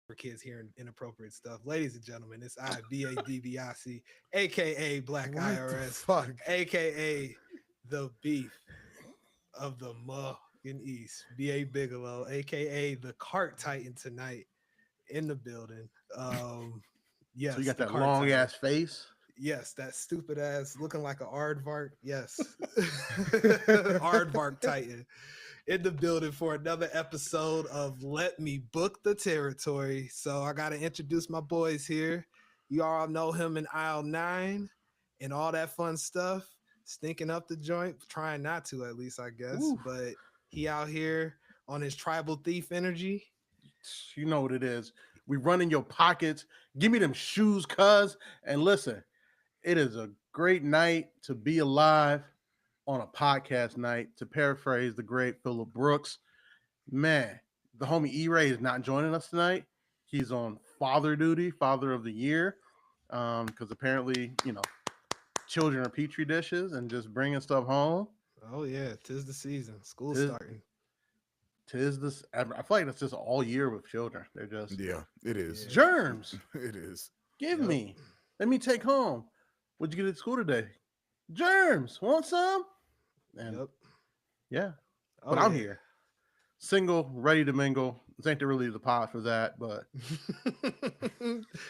for kids hearing inappropriate stuff. Ladies and gentlemen, it's I, BADBIC, aka Black What the IRS, fuck? aka the beef of the motherfucking East, BA Bigelow, aka the Cart Titan tonight in the building. So you Yes, got the that Cart long Titan. ass face. Yes, that stupid ass looking like an aardvark. Yes. Aardvark Titan in the building for another episode of Let Me Book the Territory. So I got to introduce my boys here. You all know him in aisle 9 and all that fun stuff. Stinking up the joint, trying not to at least, I guess. Oof. But he out here on his tribal thief energy. You know what it is. We run in your pockets. Give me them shoes, cuz. And listen, it is a great night to be alive on a podcast night. To paraphrase the great Philip Brooks, man, the homie E-Ray is not joining us tonight. He's on father duty, father of the year, because apparently, children are petri dishes and just bringing stuff home. Oh, yeah, 'tis the season. School's Tis, starting. tis this. I feel like it's just all year with children. They're just Yeah, it is. Yeah. germs. It is. Give Yep. me. Let me take home. What'd you get at school today? Germs. Want some? And Yep. yeah, Oh, but I'm yeah. here, single, ready to mingle. This ain't really the pod for that, but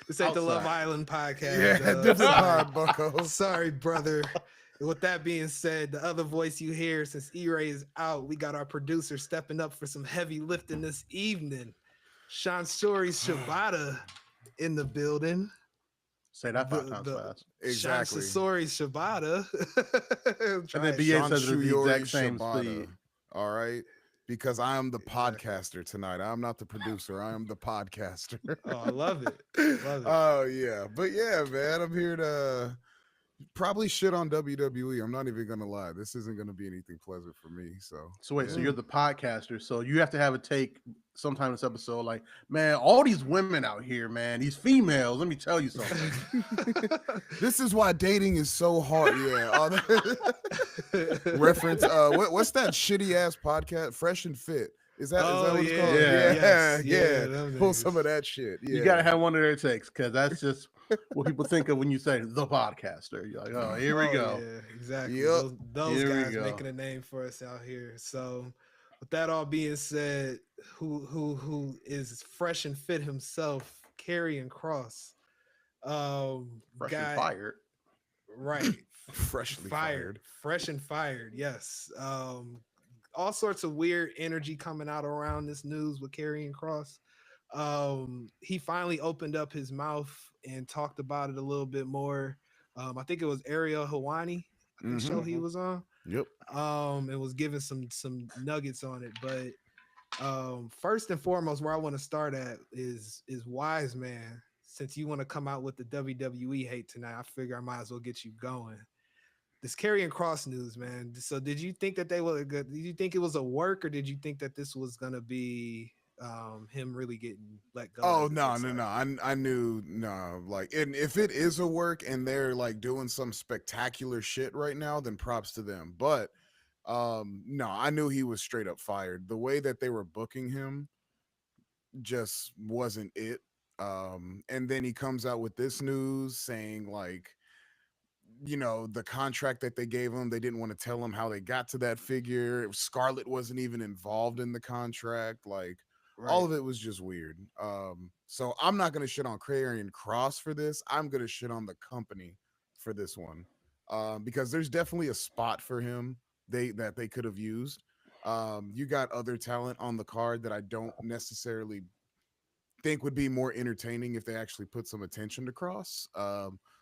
This ain't the Love Outside. Island podcast. Yeah, different Sorry. pod, bucko. Sorry, brother. With that being said, the other voice you hear since E-Ray is out, we got our producer stepping up for some heavy lifting this evening. Sean Story Shibata in the building. say that 5 The times the fast. Exactly. Sean Sasori Shibata. And then Try it. BA Sean says it at the Shuyori exact same Shibata. speed. All right. Because I am the Exactly. podcaster tonight. I'm not the producer. I am the podcaster. Oh, I love it. Love it. Oh yeah. But yeah, man, I'm here to probably shit on WWE. I'm not even gonna lie. This isn't gonna be anything pleasant for me. So So wait, yeah. so you're the podcaster, so you have to have a take sometime this episode, like, man, all these women out here, man, these females. Let me tell you something. This is why dating is so hard. Yeah. All that- reference. What's that shitty ass podcast? Fresh and Fit. Is that Oh, what it's yeah. called? Yeah. Yes. Yeah. Yeah, them Pull niggas. some of that shit. Yeah. You gotta have one of their takes, because that's just what people think of when you say the podcaster. You're like, oh, here we Oh, go. Yeah, exactly. Yep. Those Here we guys go. making a name for us out here. So, with that all being said, who is fresh and fit himself, Karrion Kross, Fresh guy, and fired. right? Freshly fired. fresh and fired. Yes. All sorts of weird energy coming out around this news with Karrion Kross. He finally opened up his mouth and talked about it a little bit more. I think it was Ariel Hawani, I think show he Mhm. was on. Yep. And was giving some nuggets on it. But first and foremost, where I want to start at is Wise Man. Since you want to come out with the WWE hate tonight, I figure I might as well get you going. This Karrion Kross news, man. So did you think that they were good? Did you think it was a work, or did you think that this was gonna be him really getting let go? Oh as it no, looks no, like? no. I knew no. Like, and if it is a work and they're like doing some spectacular shit right now, then props to them. But no, I knew he was straight up fired. The way that they were booking him just wasn't it. And then he comes out with this news saying like, the contract that they gave him, they didn't want to tell him how they got to that figure. Scarlett wasn't even involved in the contract. Like, all Right. of it was just weird. So I'm not gonna shit on Karrion Kross for this. I'm gonna shit on the company for this one. Because there's definitely a spot for him that they could have used. You got other talent on the card that I don't necessarily think would be more entertaining if they actually put some attention to Cross.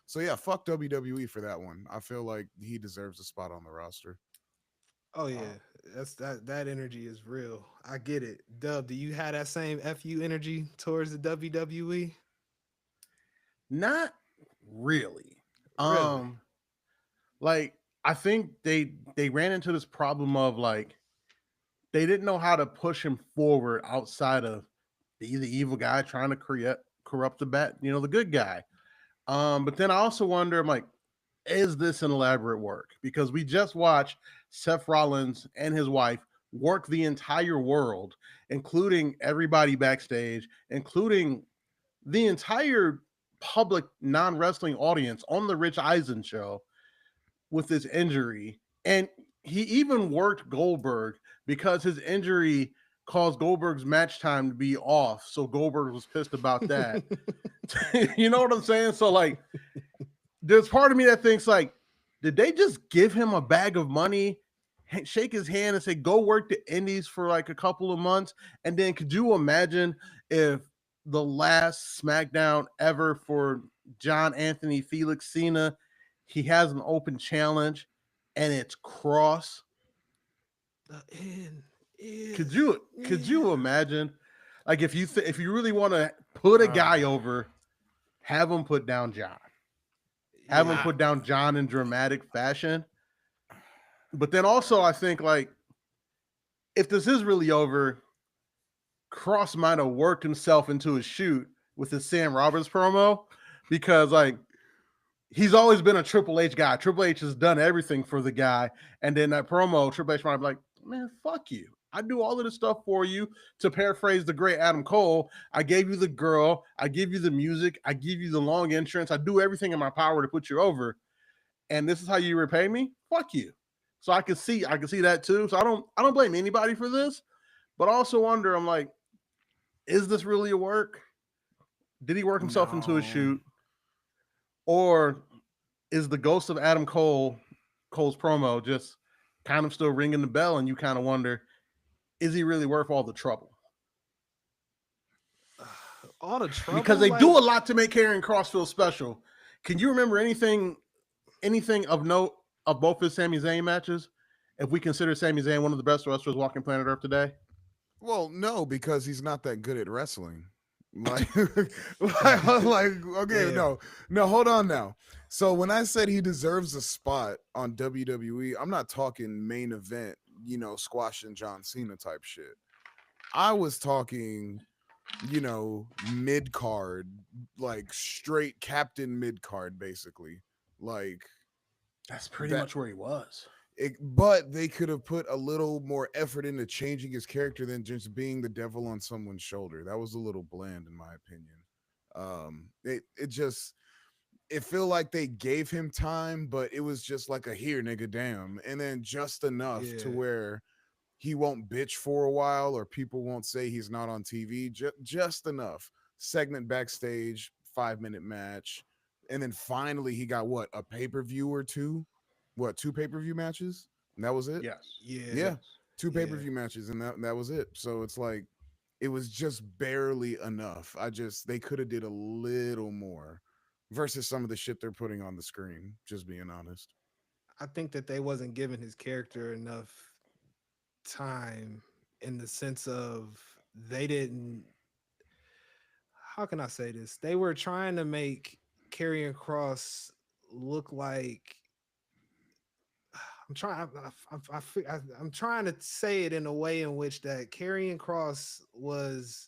So yeah, fuck WWE for that one. I feel like he deserves a spot on the roster. Oh yeah, that energy is real. I get it. Dub, do you have that same fu energy towards the WWE? Not really. Really? Like, I think they ran into this problem of like they didn't know how to push him forward outside of be the evil guy trying to corrupt the the good guy. But then I also wonder, I'm like, is this an elaborate work? Because we just watched Seth Rollins and his wife work the entire world, including everybody backstage, including the entire public non-wrestling audience on the Rich Eisen show with his injury. And he even worked Goldberg because his injury caused Goldberg's match time to be off. So Goldberg was pissed about that. You know what I'm saying? So like, there's part of me that thinks like, did they just give him a bag of money, shake his hand and say, go work the indies for like a couple of months? And then could you imagine if the last SmackDown ever for John Anthony Felix Cena, he has an open challenge and it's Cross? The end Could is you imagine? Like if you really want to put a guy over, have him put down John. Have him put down John in dramatic fashion. But then also I think like if this is really over, Cross might have worked himself into a shoot with his Sam Roberts promo, because like he's always been a Triple H guy. Triple H has done everything for the guy. And then that promo, Triple H might be like, man, fuck you. I do all of this stuff for you. To paraphrase the great Adam Cole, I gave you the girl, I give you the music, I give you the long entrance, I do everything in my power to put you over. And this is how you repay me? Fuck you. So I can see that too. So I don't blame anybody for this, but I also wonder, I'm like, is this really a work? Did he work himself into a shoot? Or is the ghost of Adam Cole's promo just kind of still ringing the bell, and you kind of wonder, is he really worth all the trouble? All the trouble? Because they do a lot to make Karrion Kross feel special. Can you remember anything of note of both his Sami Zayn matches, if we consider Sami Zayn one of the best wrestlers walking planet Earth today? Well, no, because he's not that good at wrestling. Like, okay, no, hold on now. So when I said he deserves a spot on WWE, I'm not talking main event, squashing John Cena type shit. I was talking, mid card, like straight captain mid card, basically. Like, that's pretty much where he was. But they could have put a little more effort into changing his character than just being the devil on someone's shoulder. That was a little bland, in my opinion. It felt like they gave him time, but it was just like a here, nigga, damn, and then just enough to where he won't bitch for a while, or people won't say he's not on TV. Just enough segment backstage, 5-minute match, and then finally he got a pay-per-view or two. Two pay-per-view matches? And that was it? Yes. Yeah. 2 pay-per-view matches, and that was it. So it's like it was just barely enough. They could have did a little more versus some of the shit they're putting on the screen, just being honest. I think that they wasn't giving his character enough time, in the sense of they didn't, how can I say this? They were trying to make Karrion Kross look like, I'm trying to say it in a way in which that Karrion Kross was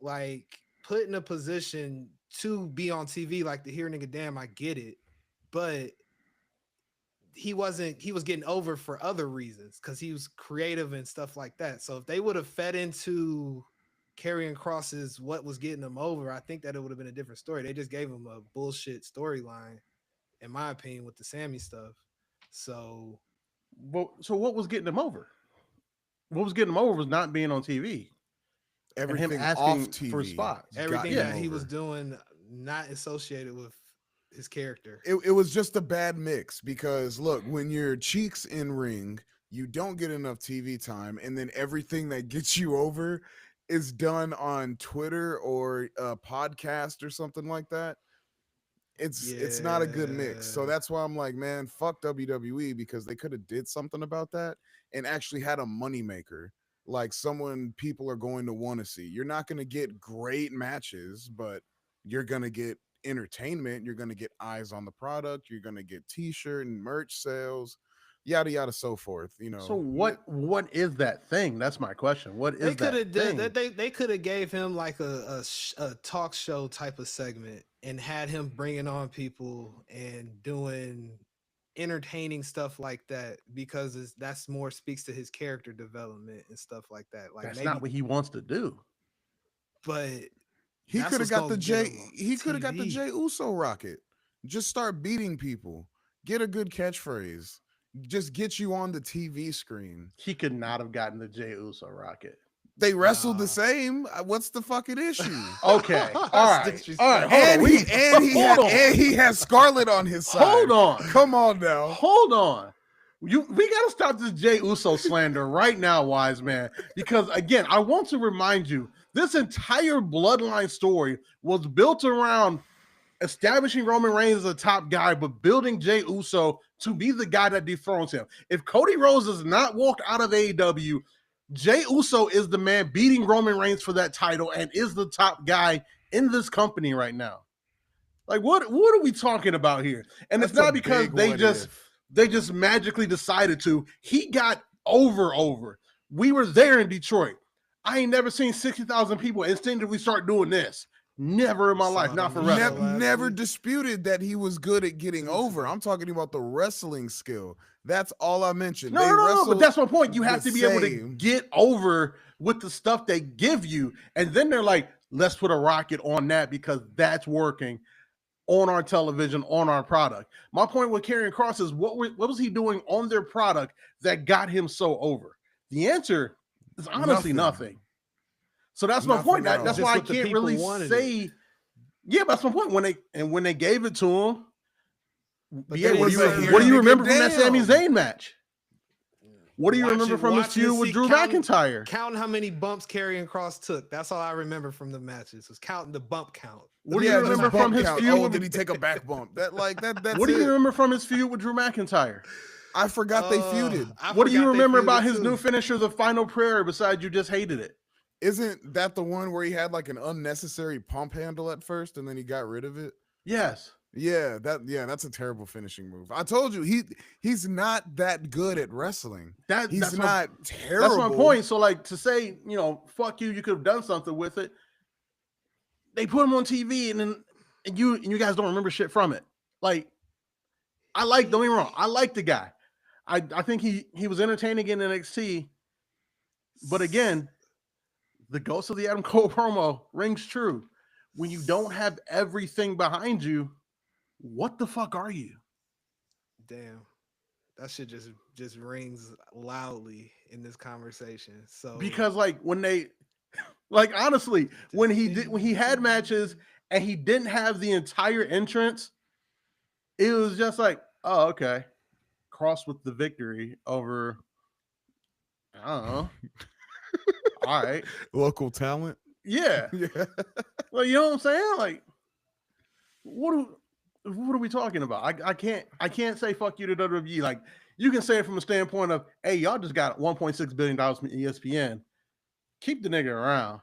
like put in a position to be on TV, like the here nigga damn, I get it, but he was getting over for other reasons because he was creative and stuff like that. So if they would have fed into Karrion Kross's what was getting him over, I think that it would have been a different story. They just gave him a bullshit storyline, in my opinion, with the Sammy stuff. So what was getting him over? What was getting him over was not being on TV. Everything and him asking off TV for spots. Everything that he was doing not associated with his character. It was just a bad mix, because look, when your cheeks in ring, you don't get enough TV time, and then everything that gets you over is done on Twitter or a podcast or something like that. It's not a good mix. So that's why I'm like, man, fuck WWE, because they could have did something about that and actually had a moneymaker, like someone people are going to want to see. You're not going to get great matches, but you're going to get entertainment. You're going to get eyes on the product. You're going to get t-shirt and merch sales, yada yada, so forth. So what is that thing? That's my question. What is that thing? They could have gave him like a talk show type of segment and had him bringing on people and doing entertaining stuff like that because that's more speaks to his character development and stuff like that. Like That's not maybe, what he wants to do. but He that's could have what's got gonna the get J. him on He could have got the TV. Jay Uso rocket. Just start beating people. Get a good catchphrase. Just get you on the TV screen. He could not have gotten the Jey Uso rocket. They wrestled the Nah. same. What's the fucking issue? Okay, That's all right. Hold on. And We hold on. he had Scarlett on his side. Hold on. Come on now. Hold on. We gotta stop this Jey Uso slander right now, wise man. Because again, I want to remind you, this entire bloodline story was built around establishing Roman Reigns as a top guy, but building Jey Uso to be the guy that dethrones him. If Cody Rhodes does not walk out of AEW, Jey Uso is the man beating Roman Reigns for that title and is the top guy in this company right now. Like, what are we talking about here? And That's it's not a because big they what just if. they just magically decided to. He got over. We were there in Detroit. I ain't never seen 60,000 people instinctively start doing this. Never in my Saw life, it not on for the wrestling. show. last Never week. disputed that he was good at getting over. I'm talking about the wrestling skill. That's all I mentioned. No, They no, no, no. But wrestled that's my point. You have the to be able to same. get over with the stuff they give you. And then they're like, let's put a rocket on that because that's working on our television, on our product. My point with Karrion Kross is what was he doing on their product that got him so over? The answer is honestly nothing. So that's my Nothing point. at all. That's Just why I what the can't people really wanted say. Yeah, but that's my point. When they gave it to him, But yeah, they what do didn't you say what do you nigga, remember from that Sami damn. Zayn match? What do you remember Watching- from his watching feud to with see Drew counting- McIntyre? Counting how many bumps Karrion Kross took. That's all I remember from the matches. Was counting the bump count. What do you just remember bump from his count. feud Oh, with did he take a back bump? That's What do you it. remember from his feud with Drew McIntyre? I forgot they feuded. What do you remember about his too? new finisher, the final prayer, besides you just hated it? Isn't that the one where he had like an unnecessary pump handle at first and then he got rid of it? Yes. Yeah, that's a terrible finishing move. I told you he's not that good at wrestling. He's not terrible. That's my point. So, like, to say, fuck you, you could have done something with it. They put him on TV and you guys don't remember shit from it. Like, don't get me wrong, I like the guy. I think he was entertaining in NXT. But again, the ghost of the Adam Cole promo rings true. When you don't have everything behind you, what the fuck are you? Damn, that shit just rings loudly in this conversation. So Because when they, honestly, when he had matches and he didn't have the entire entrance, it was just like, oh, okay, Cross with the victory over, I don't know. All right, Local talent. yeah. Yeah. Well, you know what I'm saying? Like, what are we talking about? I can't say fuck you to WWE. Like, you can say it from a standpoint of, hey, y'all just got $1.6 billion from ESPN. Keep the nigga around.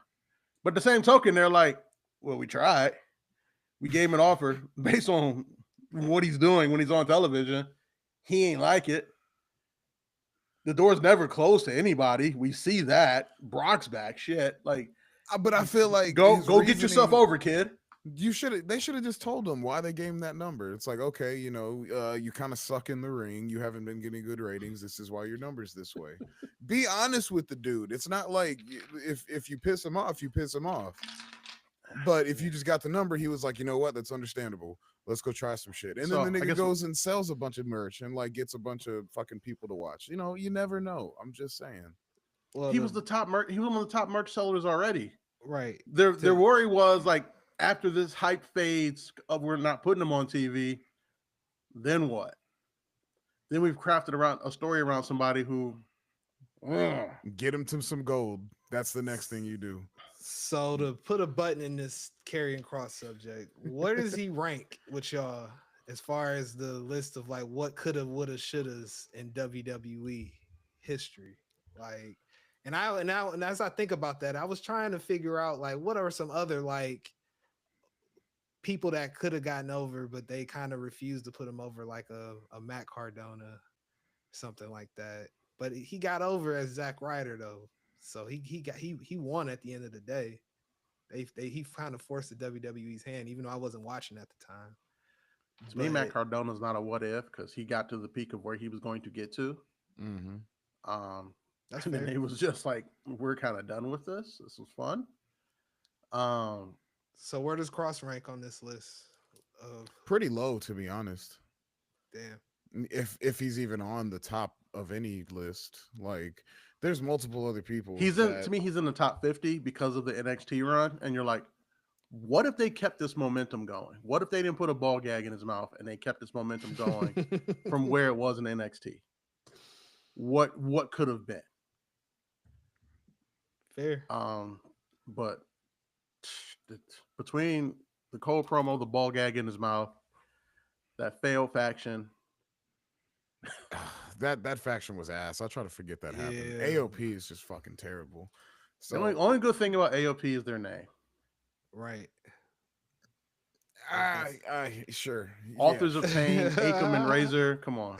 But the same token, they're like, well, we tried. We gave him an offer based on what he's doing when he's on television. He ain't like it. The door's never closed to anybody. We see that. Brock's back. Shit. Like, But I feel like go get yourself over, kid. They should have just told him why they gave him that number. It's like, okay, you kind of suck in the ring. You haven't been getting good ratings. This is why your number's this way. Be honest with the dude. It's not like if you piss him off, you piss him off. But if you just got the number, he was like, you know what? That's understandable. Let's go try some shit. And So, then the I nigga guess- goes and sells a bunch of merch and like gets a bunch of fucking people to watch. You never know. I'm just saying. well, He was the top merch. He was one of the top merch sellers already. right. Their worry was like, after this hype fades of we're not putting him on TV, then what? Then we've crafted around a story around somebody who Get him to some gold. That's the next thing you do. So to put a button in this Karrion Kross subject, where does he rank with y'all as far as the list of like what coulda, woulda, shouldas in WWE history? Like, and as I think about that, I was trying to figure out like what are some other like people that could have gotten over, but they kind of refused to put him over, like a Matt Cardona, something like that. But he got over as Zack Ryder though, so he won at the end of the day. He kind of forced the WWE's hand, even though I wasn't watching at the time. To me, Matt Cardona's not a what if because he got to the peak of where he was going to get to. Mm-hmm. That's and fair. then it was just like, we're kind of done with this. This was fun. So where does Cross rank on this list? Of Pretty low, to be honest. damn. If he's even on the top of any list, like there's multiple other people. To me, he's in the top 50 because of the NXT run. And you're like, what if they kept this momentum going? What if they didn't put a ball gag in his mouth and they kept this momentum going from where it was in NXT? What could have been? Fair. But between the Cole promo, the ball gag in his mouth, that failed faction. that faction was ass. I try to forget that happened. AOP is just fucking terrible. So the only good thing about AOP is their name. Right. Sure. Authors of Pain, Akam and Razor. Come on.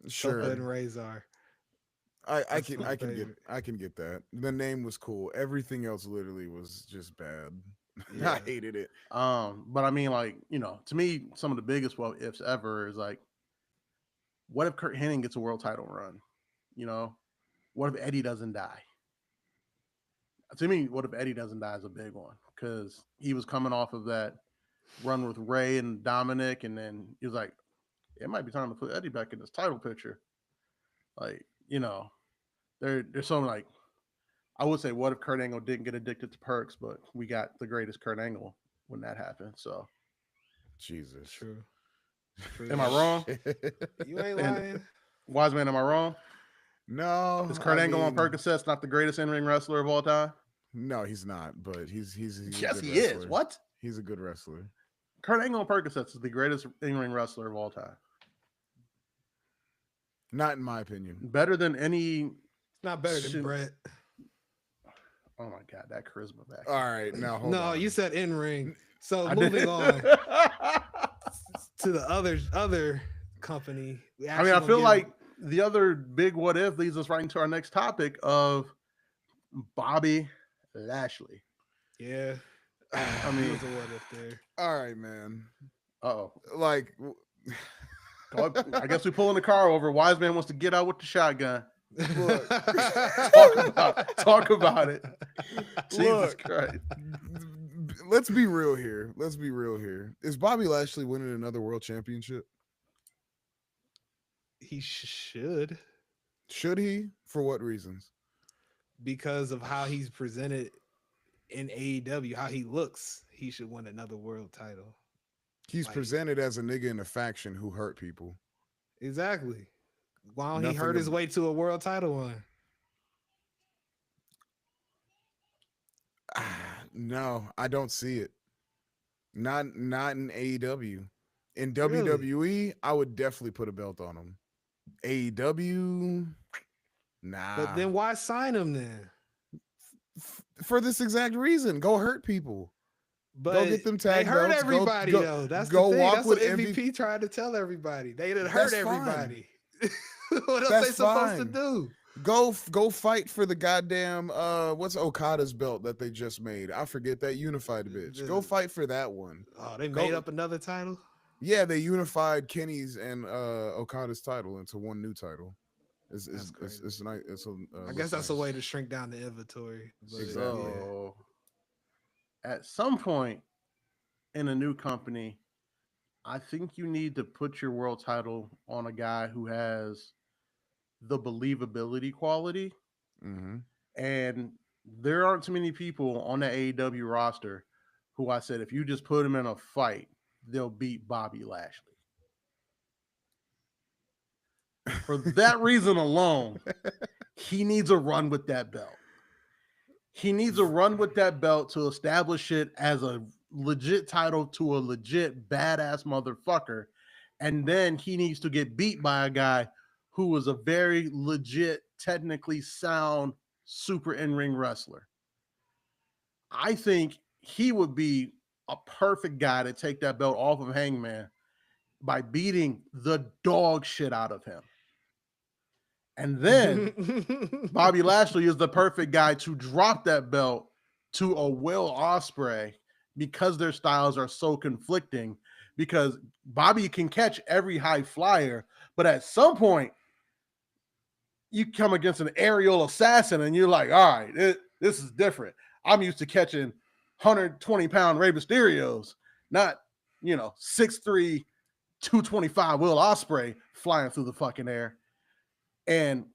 Sure. Sopa and Razor. I can get that. The name was cool. Everything else literally was just bad. Yeah. I hated it. But I mean, like, to me, some of the biggest what ifs ever is like, what if Kurt Hennig gets a world title run? What if Eddie doesn't die? To me, what if Eddie doesn't die is a big one because he was coming off of that run with Ray and Dominic, and then he was like, it might be time to put Eddie back in this title picture. Like, there's something like, I would say, what if Kurt Angle didn't get addicted to perks, but we got the greatest Kurt Angle when that happened. So, Jesus, true. Am I wrong? You ain't lying. Wise man, am I wrong? No. Is Kurt Angle on Percocets not the greatest in-ring wrestler of all time? No, he's not. But he's yes, he wrestler. is. What? He's a good wrestler. Kurt Angle on Percocets is the greatest in-ring wrestler of all time. Not in my opinion. Better than any. It's not better than Brett. Oh my god, that charisma back. All right, now hold on. No, you said in ring. So moving on to the other company. I mean, I feel like the other big what if leads us right into our next topic of Bobby Lashley. Yeah. I mean, there's a what if there. All right, man. Uh-oh. Like, I guess we pulling the car over. Wise man wants to get out with the shotgun. Look, talk about it. Jesus Christ. Let's be real here. Is Bobby Lashley winning another world championship? He should. Should he? For what reasons? Because of how he's presented in AEW, how he looks, he should win another world title. He's presented as a nigga in a faction who hurt people. Exactly. Why don't he hurt his way to a world title run? No, I don't see it. Not in AEW. In WWE, I would definitely put a belt on him. AEW, nah. But then why sign him then? For this exact reason. Go hurt people. But go get them tag they hurt belts. everybody though. That's the thing. That's what MVP tried to tell everybody. They didn't hurt everybody. What else they supposed to do? Go fight for the goddamn what's Okada's belt that they just made? I forget that unified bitch. Go fight for that one. Oh, they made up another title? Yeah, they unified Kenny's and Okada's title into one new title. It's nice. I guess that's a way to shrink down the inventory. Exactly. So, at some point in a new company, I think you need to put your world title on a guy who has the believability quality. Mm-hmm. And there aren't too many people on the AEW roster who I said, if you just put them in a fight, they'll beat Bobby Lashley. For that reason alone, he needs a run with that belt. He needs a run with that belt to establish it as a legit title to a legit badass motherfucker. And then he needs to get beat by a guy who was a very legit, technically sound, super in-ring wrestler. I think he would be a perfect guy to take that belt off of Hangman by beating the dog shit out of him. And then Bobby Lashley is the perfect guy to drop that belt to a Will Ospreay because their styles are so conflicting, because Bobby can catch every high flyer, but at some point, you come against an aerial assassin and you're like, all right, this is different. I'm used to catching 120-pound Rey Mysterios, not, 6'3", 225 Will Ospreay flying through the fucking air. And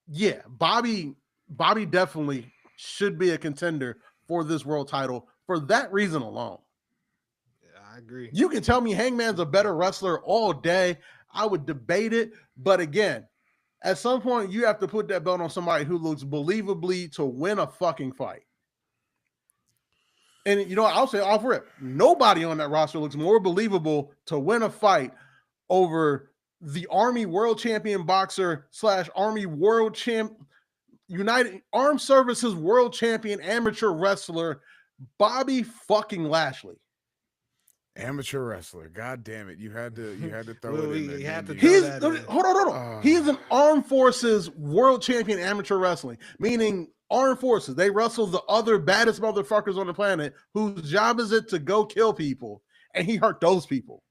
yeah, Bobby definitely should be a contender for this world title for that reason alone. Yeah, I agree. You can tell me Hangman's a better wrestler all day. I would debate it. But again, at some point, you have to put that belt on somebody who looks believably to win a fucking fight. And I'll say off rip, nobody on that roster looks more believable to win a fight over the Army World Champion boxer / Army World Champ, United Armed Services World Champion amateur wrestler, Bobby fucking Lashley. Amateur wrestler. God damn it. You had to throw it in there. You had to hold on. He is an Armed Forces World Champion amateur wrestling, meaning Armed Forces. They wrestle the other baddest motherfuckers on the planet whose job is it to go kill people, and he hurt those people.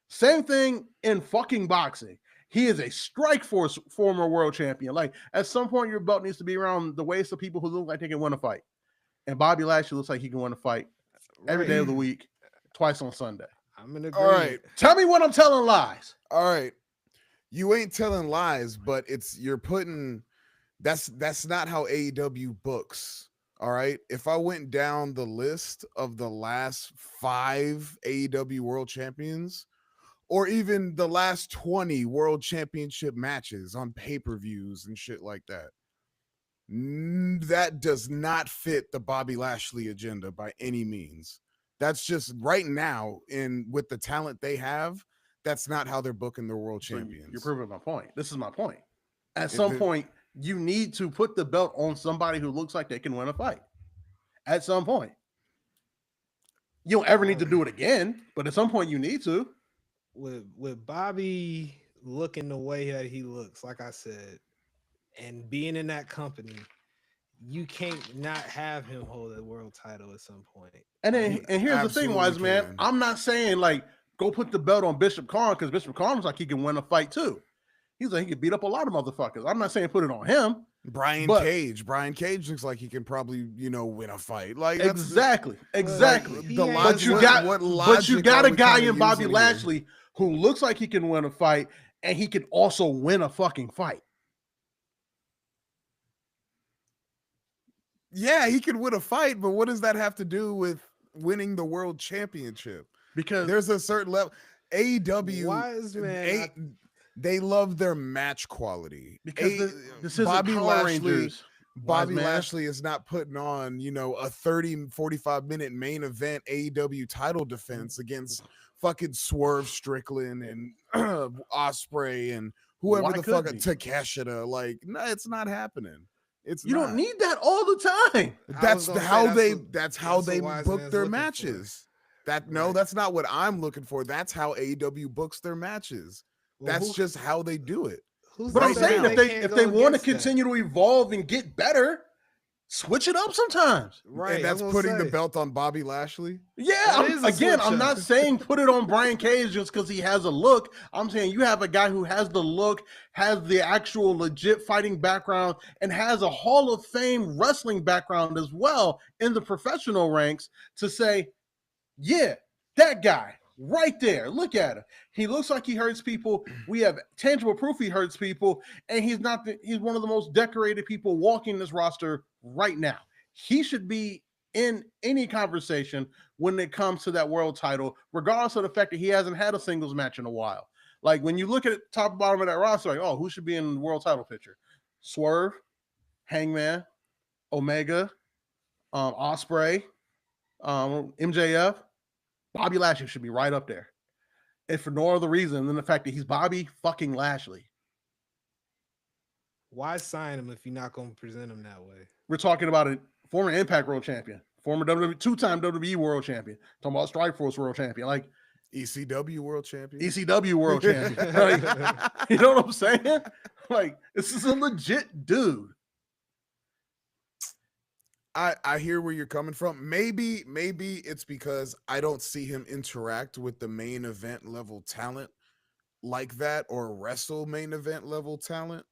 Same thing in fucking boxing. He is a Strike Force former world champion. Like, at some point, your belt needs to be around the waist of people who look like they can win a fight. And Bobby Lashley looks like he can win a fight every day of the week, twice on Sunday. I'm in agreement. All right. Tell me when I'm telling lies. All right. You ain't telling lies, but you're putting that's not how AEW books. All right. If I went down the list of the last 5 AEW world champions, or even the last 20 world championship matches on pay-per-views and shit like that, that does not fit the Bobby Lashley agenda by any means. That's just right now, with the talent they have, that's not how they're booking their world champions. You're proving my point. This is my point. At some point, you need to put the belt on somebody who looks like they can win a fight. At some point. You don't ever need to do it again, but at some point you need to. With Bobby looking the way that he looks, like I said, and being in that company, you can't not have him hold a world title at some point. And here's the thing, Wise Man. I'm not saying like go put the belt on Bishop Khan, because Bishop Khan looks like he can win a fight too. He's like he can beat up a lot of motherfuckers. I'm not saying put it on him. Brian Cage looks like he can probably win a fight. Like exactly. But you got a guy in Bobby Lashley who looks like he can win a fight, and he can also win a fucking fight. Yeah, he could win a fight, but what does that have to do with winning the world championship? Because there's a certain level. AEW, Wise Man, they love their match quality. Because this is Bobby Lashley. Bobby Lashley is not putting on, a 30, 45 minute main event AEW title defense against fucking Swerve Strickland and Ospreay and whoever the fuck Takeshita. Like, no, it's not happening. You don't need that all the time. That's how they book their matches. That's not what I'm looking for. That's how AEW books their matches. That's just how they do it. But I'm saying if they want to continue to evolve and get better, switch it up sometimes. Right. And that's putting the belt on Bobby Lashley. Yeah. I'm not saying put it on Brian Cage just because he has a look. I'm saying you have a guy who has the look, has the actual legit fighting background, and has a Hall of Fame wrestling background as well in the professional ranks to say, yeah, that guy right there. Look at him. He looks like he hurts people. We have tangible proof he hurts people, and he's one of the most decorated people walking this roster right now. He should be in any conversation when it comes to that world title, regardless of the fact that he hasn't had a singles match in a while. Like when you look at top and bottom of that roster, like, oh, who should be in the world title picture? Swerve, Hangman, Omega, Ospreay, MJF. Bobby Lashley should be right up there. And for no other reason than the fact that he's Bobby fucking Lashley. Why sign him if you're not going to present him that way? We're talking about a former Impact World Champion, former WWE, 2-time WWE World Champion, talking about Strike Force World Champion, like ECW World Champion. ECW World Champion. Like, you know what I'm saying? Like, this is a legit dude. I hear where you're coming from. Maybe it's because I don't see him interact with the main event level talent like that, or wrestle main event level talent.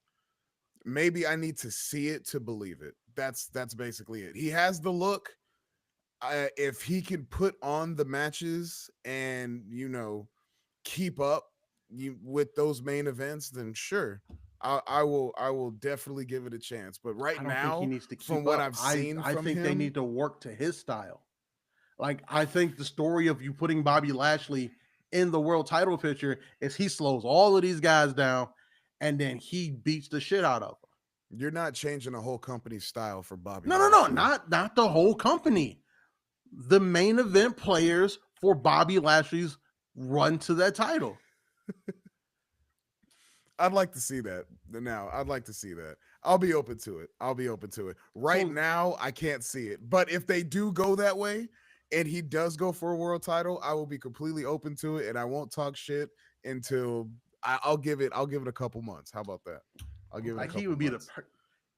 Maybe I need to see it to believe it. That's basically it. He has the look. If he can put on the matches and keep up with those main events, then sure, I will definitely give it a chance. But right I don't think he now, needs to from keep what up. I've seen I from think they him, need to work to his style. Like, I think the story of you putting Bobby Lashley in the world title picture is he slows all of these guys down and then he beats the shit out of them. you're not changing a whole company's style for Bobby No, Lashley. not the whole company. The main event players for Bobby Lashley's run to that title. I'd like to see that. Now, I'd like to see that. I'll be open to it. Right So, now, I can't see it. But if they do go that way and he does go for a world title, I will be completely open to it, and I won't talk shit until I'll give it a couple months. How about that? I'll give it a like, couple months.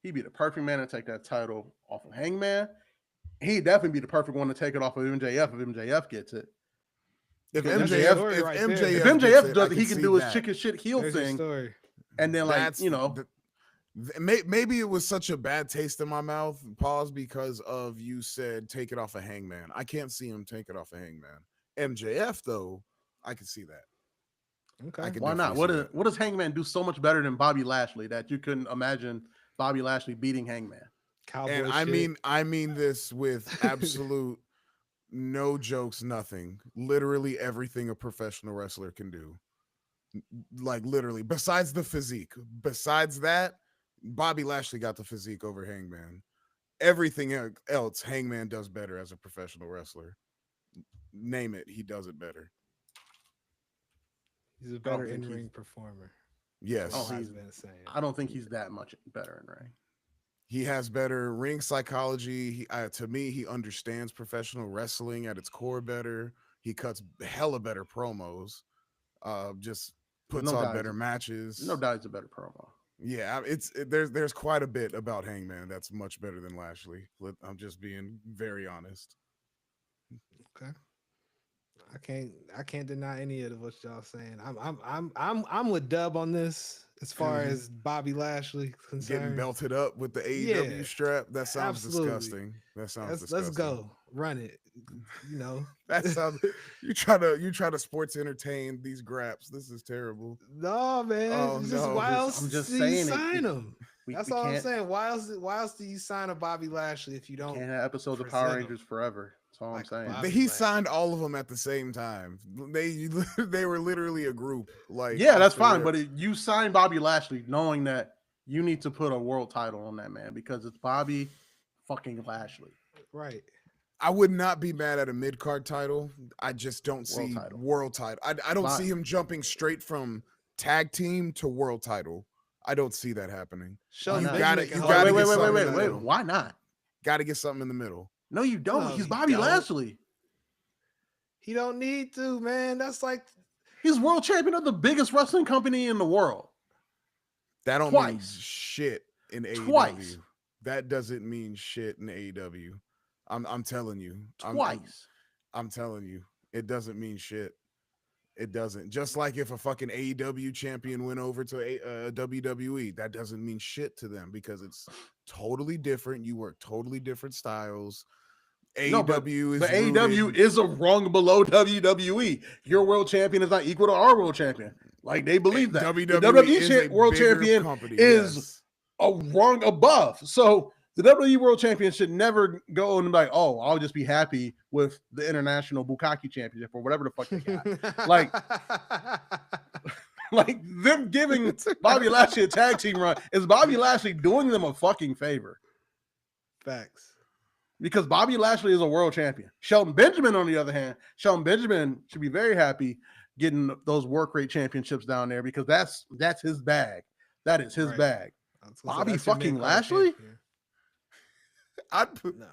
he'd be the perfect man to take that title off of Hangman. He'd definitely be the perfect one to take it off of MJF if MJF gets it. If Because MJF, story if right there. MJF, If gets MJF it, does I it, he can see do his that. chicken shit heel There's your thing, story. and then Maybe it was such a bad taste in my mouth. Pause, because of you said take it off of Hangman. I can't see him take it off of Hangman. MJF though, I can see that. Okay. I can why not? definitely see that. What does Hangman do so much better than Bobby Lashley that you couldn't imagine Bobby Lashley beating Hangman? Cowboy And shit. I mean this with absolute no jokes, nothing. Literally everything a professional wrestler can do. Like literally, besides the physique. Besides that, Bobby Lashley got the physique over Hangman. Everything else, Hangman does better as a professional wrestler. Name it, he does it better. He's a I don't better think in-ring performer. Yes. Oh, Has he's- been saying. I don't think he's that much better in ring. He has better ring psychology. To me, he understands professional wrestling at its core better. He cuts hella better promos. Just puts No on doubt better he's matches. No doubt he's a better promo. Yeah, there's quite a bit about Hangman that's much better than Lashley. I'm just being very honest. Okay. I can't deny any of what y'all saying. I'm with Dub on this as far Mhm. as Bobby Lashley concerned. Getting belted up with the AEW Yeah, strap. That sounds absolutely. disgusting. That sounds Let's disgusting. go. Run it. You know. That sounds you try to sports entertain these graps. This is terrible. No, man. Oh, It's just no. why else I'm just do you saying sign him? We That's all I'm can't, saying. Why else do you sign a Bobby Lashley if you don't can't have episodes of present Power him Rangers forever. That's all like I'm saying. Bobby He Lashley? signed all of them at the same time. They were literally a group. Like, Yeah, that's for fine. real. But you signed Bobby Lashley knowing that you need to put a world title on that man because it's Bobby fucking Lashley. Right. I would not be mad at a mid card title. I just don't see title. world title. I don't But- see him jumping straight from tag team to world title. I don't see that happening. Shelton You not? gotta- Benjamin can you hold gotta it. get something in the wait. middle. Why not? Got to get something in the middle. No, you don't. No, He's you Bobby don't. Lashley. He don't need to, man. That's like He's world champion of the biggest wrestling company in the world. That don't mean Twice. shit in AEW. Twice. That doesn't mean shit in AEW. I'm telling you. Twice. I'm telling you. It doesn't mean shit. It doesn't. Just like if a fucking AEW champion went over to WWE, that doesn't mean shit to them because it's totally different. You work totally different styles. No, but AEW is AEW rooted- is a rung below WWE. Your world champion is not equal to our world champion. Like, they believe that. WWE The WWE is a world bigger champion company, is yes. a rung above. So the WWE world champion should never go and be like, oh, I'll just be happy with the international Bukkake championship or whatever the fuck they got. Like- Like, them giving Bobby Lashley a tag team run is Bobby Lashley doing them a fucking favor. facts. Because Bobby Lashley is a world champion. Shelton Benjamin, on the other hand, Shelton Benjamin should be very happy getting those work rate championships down there because that's his bag. That is his Right. bag. I was gonna say, Bobby that's your fucking mid-card Lashley? champion. I'd put No.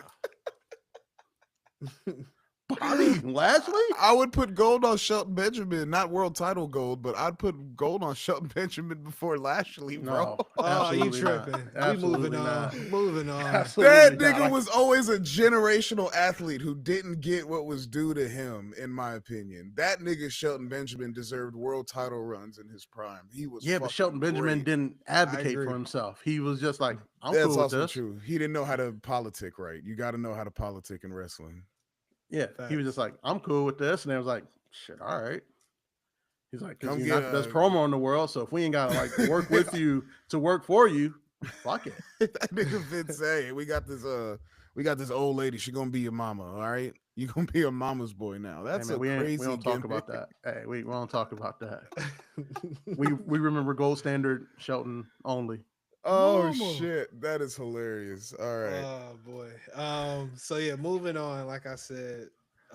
Bobby Lashley? I would put gold on Shelton Benjamin, not world title gold, but I'd put gold on Shelton Benjamin before Lashley, bro. No, Oh, you absolutely not. tripping. We Absolutely moving not. on. Moving on. Absolutely That not. nigga was always a generational athlete who didn't get what was due to him, in my opinion. That nigga Shelton Benjamin deserved world title runs in his prime. He was Yeah, but Shelton Benjamin great. didn't advocate agree. for himself. He was just like, I'm That's cool with also this. true. He didn't know how to politic right. You got to know how to politic in wrestling. Yeah, he was just like, I'm cool with this. And they was like, shit, all right. He's like, because Come you're get not the best promo in the world. So if we ain't got to like work with you to work for you, fuck it. that nigga Vince say, we got this old lady. She gonna be your mama. All right, you gonna be a mama's boy now. That's Hey, man, a crazy. we don't talk about that. Hey, we don't talk about that. we remember gold standard Shelton only. Oh Mama. shit, that is hilarious. All right. Oh boy. So yeah, moving on. Like I said,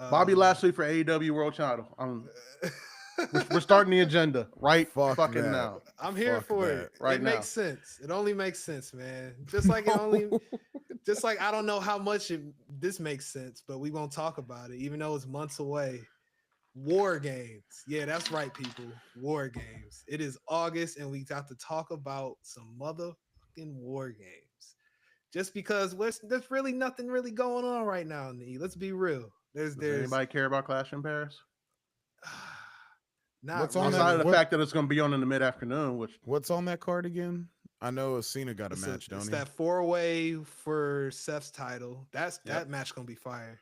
Bobby Lashley for AEW World Title. We're starting the agenda right Fuck fucking that. now. I'm here Fuck for that. it. Right It now. makes sense. It only makes sense, man. Just like it only, just like I don't know how much this makes sense, but we won't talk about it, even though it's months away. War games. Yeah, that's right, people. War games. It is August, and we got to talk about some motherfucking war games. Just because there's really nothing really going on right now in the E. Let's be real. Does anybody care about Clash in Paris? Not What's on really. Outside of the what- fact that it's going to be on in the mid-afternoon, which What's on that card again? I know Cena got a match, don't it's he? that 4-way for Seth's title. That Yep. match gonna be fire.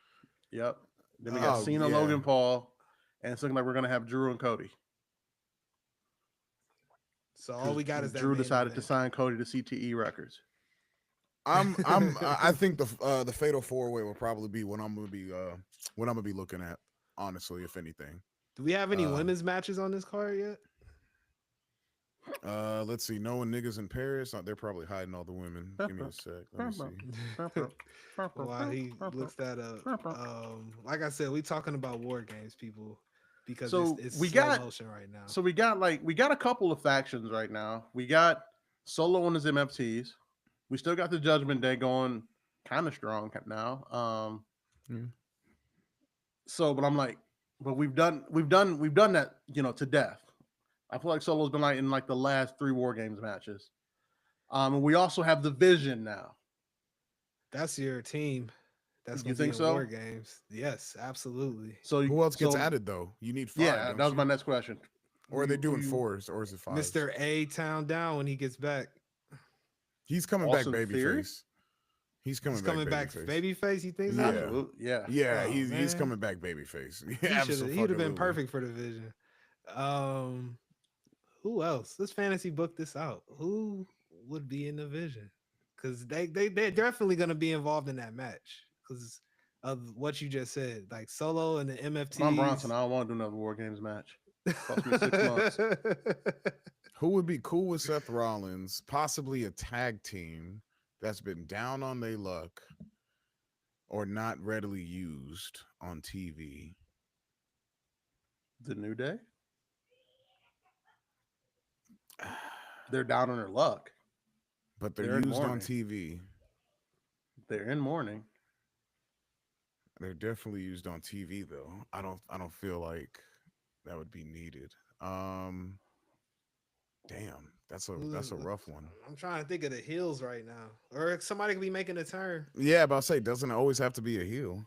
yep. Then we got Oh, Cena, yeah. Logan Paul, and it's looking like we're going to have Drew and Cody. So all we got is that Drew main decided to event. sign Cody to CTE Records. I think the Fatal 4-Way will probably be what I'm gonna be looking at, honestly, if anything. Do we have any women's matches on this card yet? Let's see. Knowing niggas in Paris, they're probably hiding all the women. Give me a sec. Let me see. While he looks that up. Like I said, we talking about war games, people, because So it's we slow got- motion right now. So we got a couple of factions right now. We got Solo and his MFTs. We still got the Judgment Day going kind of strong now. Yeah. So, but I'm like, but we've done that, to death. I feel like Solo's been like in like the last 3 War Games matches. And we also have the Vision now. That's your team. That's You gonna think be in so? war games. Yes, absolutely. So Who else gets added though? You need 5. Yeah, don't that was you? my next question. Or are they doing Who- 4s, or is it 5? Mr. A Town Down when he gets back. He's coming Austin back Theory? babyface. He's coming back babyface. babyface. You think so? Yeah. Absolutely, yeah. Yeah, Oh, he's man. coming back babyface. He would have been perfect for the Vision. Who else? Let's fantasy book this out. Who would be in the Vision? Because they're definitely gonna be involved in that match because of what you just said. Like Solo and the MFT. I'm Bronson. I don't want to do another War Games match. Cost me 6 months. Who would be cool with Seth Rollins? Possibly a tag team that's been down on their luck or not readily used on TV. The New Day? They're down on their luck. But they're They're in used on mourning. TV. They're in mourning. They're definitely used on TV though. I don't feel like that would be needed. Damn, that's a rough one. I'm trying to think of the heels right now, or somebody could be making a turn. Yeah, but I'll say, doesn't always have to be a heel.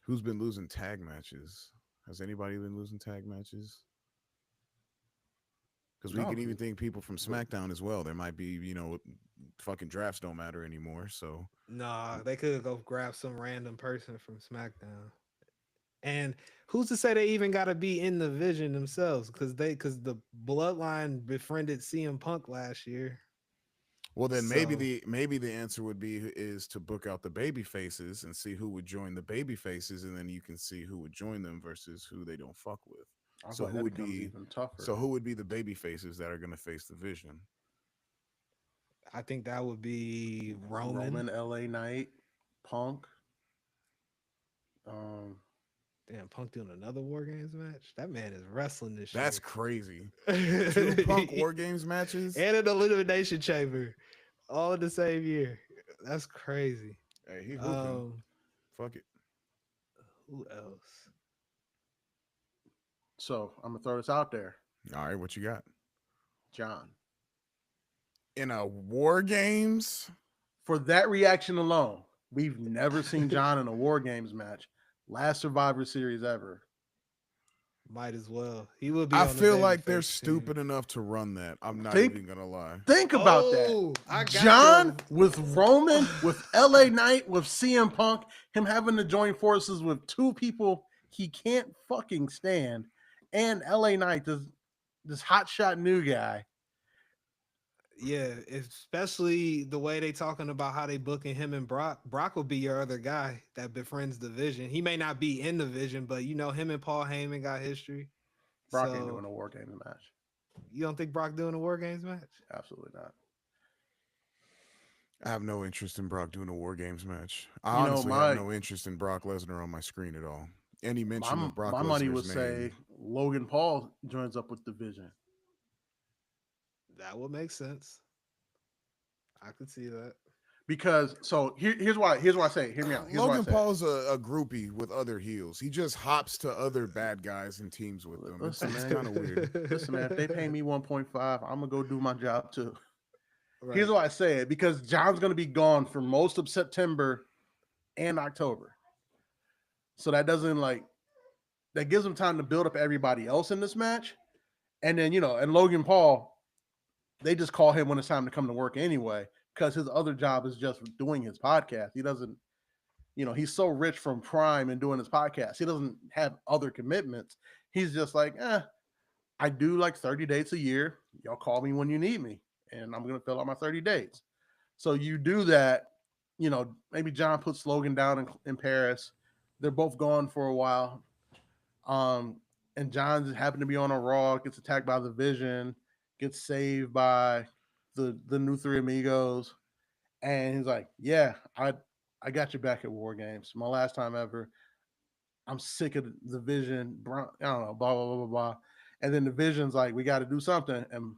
Who's been losing tag matches? Has anybody been losing tag matches? Because we can even think people from SmackDown as well. There might be, fucking drafts don't matter anymore. So Nah, they could go grab some random person from SmackDown. And who's to say they even got to be in the Vision themselves? Because the Bloodline befriended CM Punk last year. well, then maybe the answer would be is to book out the baby faces and see who would join the baby faces, and then you can see who would join them versus who they don't fuck with. I So feel like who that would becomes be even tougher? So who would be the baby faces that are going to face the Vision? I think that would be Roman. LA Knight, Punk. Damn, Punk doing another War Games match? That man is wrestling this shit. That's crazy. 2 Punk War Games matches. And an Elimination Chamber all in the same year. That's crazy. Hey, he hooping. Fuck it. Who else? So I'm gonna throw this out there, All right, what you got? John. In a War Games? For that reaction alone, we've never seen John in a War Games match. Last Survivor Series ever. Might as well. He will be I on the feel like they're babyface team. stupid enough to run that. I'm not Think, even gonna lie. think about that. Oh, I got John them. with Roman, with LA Knight, with CM Punk, him having to join forces with two people he can't fucking stand, and LA Knight, this hotshot new guy. Yeah, especially the way they talking about how they booking him and Brock. Brock will be your other guy that befriends the Vision. He may not be in the Vision, but you know him and Paul Heyman got history. Brock ain't So doing a War Games match. you don't think Brock doing a War Games match? Absolutely not. I have no interest in Brock doing a War Games match. I You know, honestly have my no interest in Brock Lesnar on my screen at all. Any mention my of Brock my money would Lesnar's say name. Logan Paul joins up with the Vision. That would make sense. I could see that. Because so here's why I say it. Hear me out. Here's why I Logan say it. Paul's a groupie with other heels. He just hops to other bad guys and teams with them. It's Listen, man. kind of weird. Listen, man, if they pay me 1.5, I'm gonna go do my job too. Right. Here's why I say it, because John's gonna be gone for most of September and October. So that doesn't that gives him time to build up everybody else in this match. And then, and Logan Paul, they just call him when it's time to come to work anyway, because his other job is just doing his podcast. He doesn't, he's so rich from Prime and doing his podcast. He doesn't have other commitments. He's just like, I do like 30 dates a year. Y'all call me when you need me, and I'm going to fill out my 30 dates. So you do that, maybe John puts Logan down in Paris. They're both gone for a while. And John's happened to be on a Raw, gets attacked by the Vision, gets saved by the new Three Amigos, and he's like, "Yeah, I got you back at War Games. My last time ever. I'm sick of the Vision. I don't know, blah blah blah blah blah." And then the Vision's like, "We got to do something." And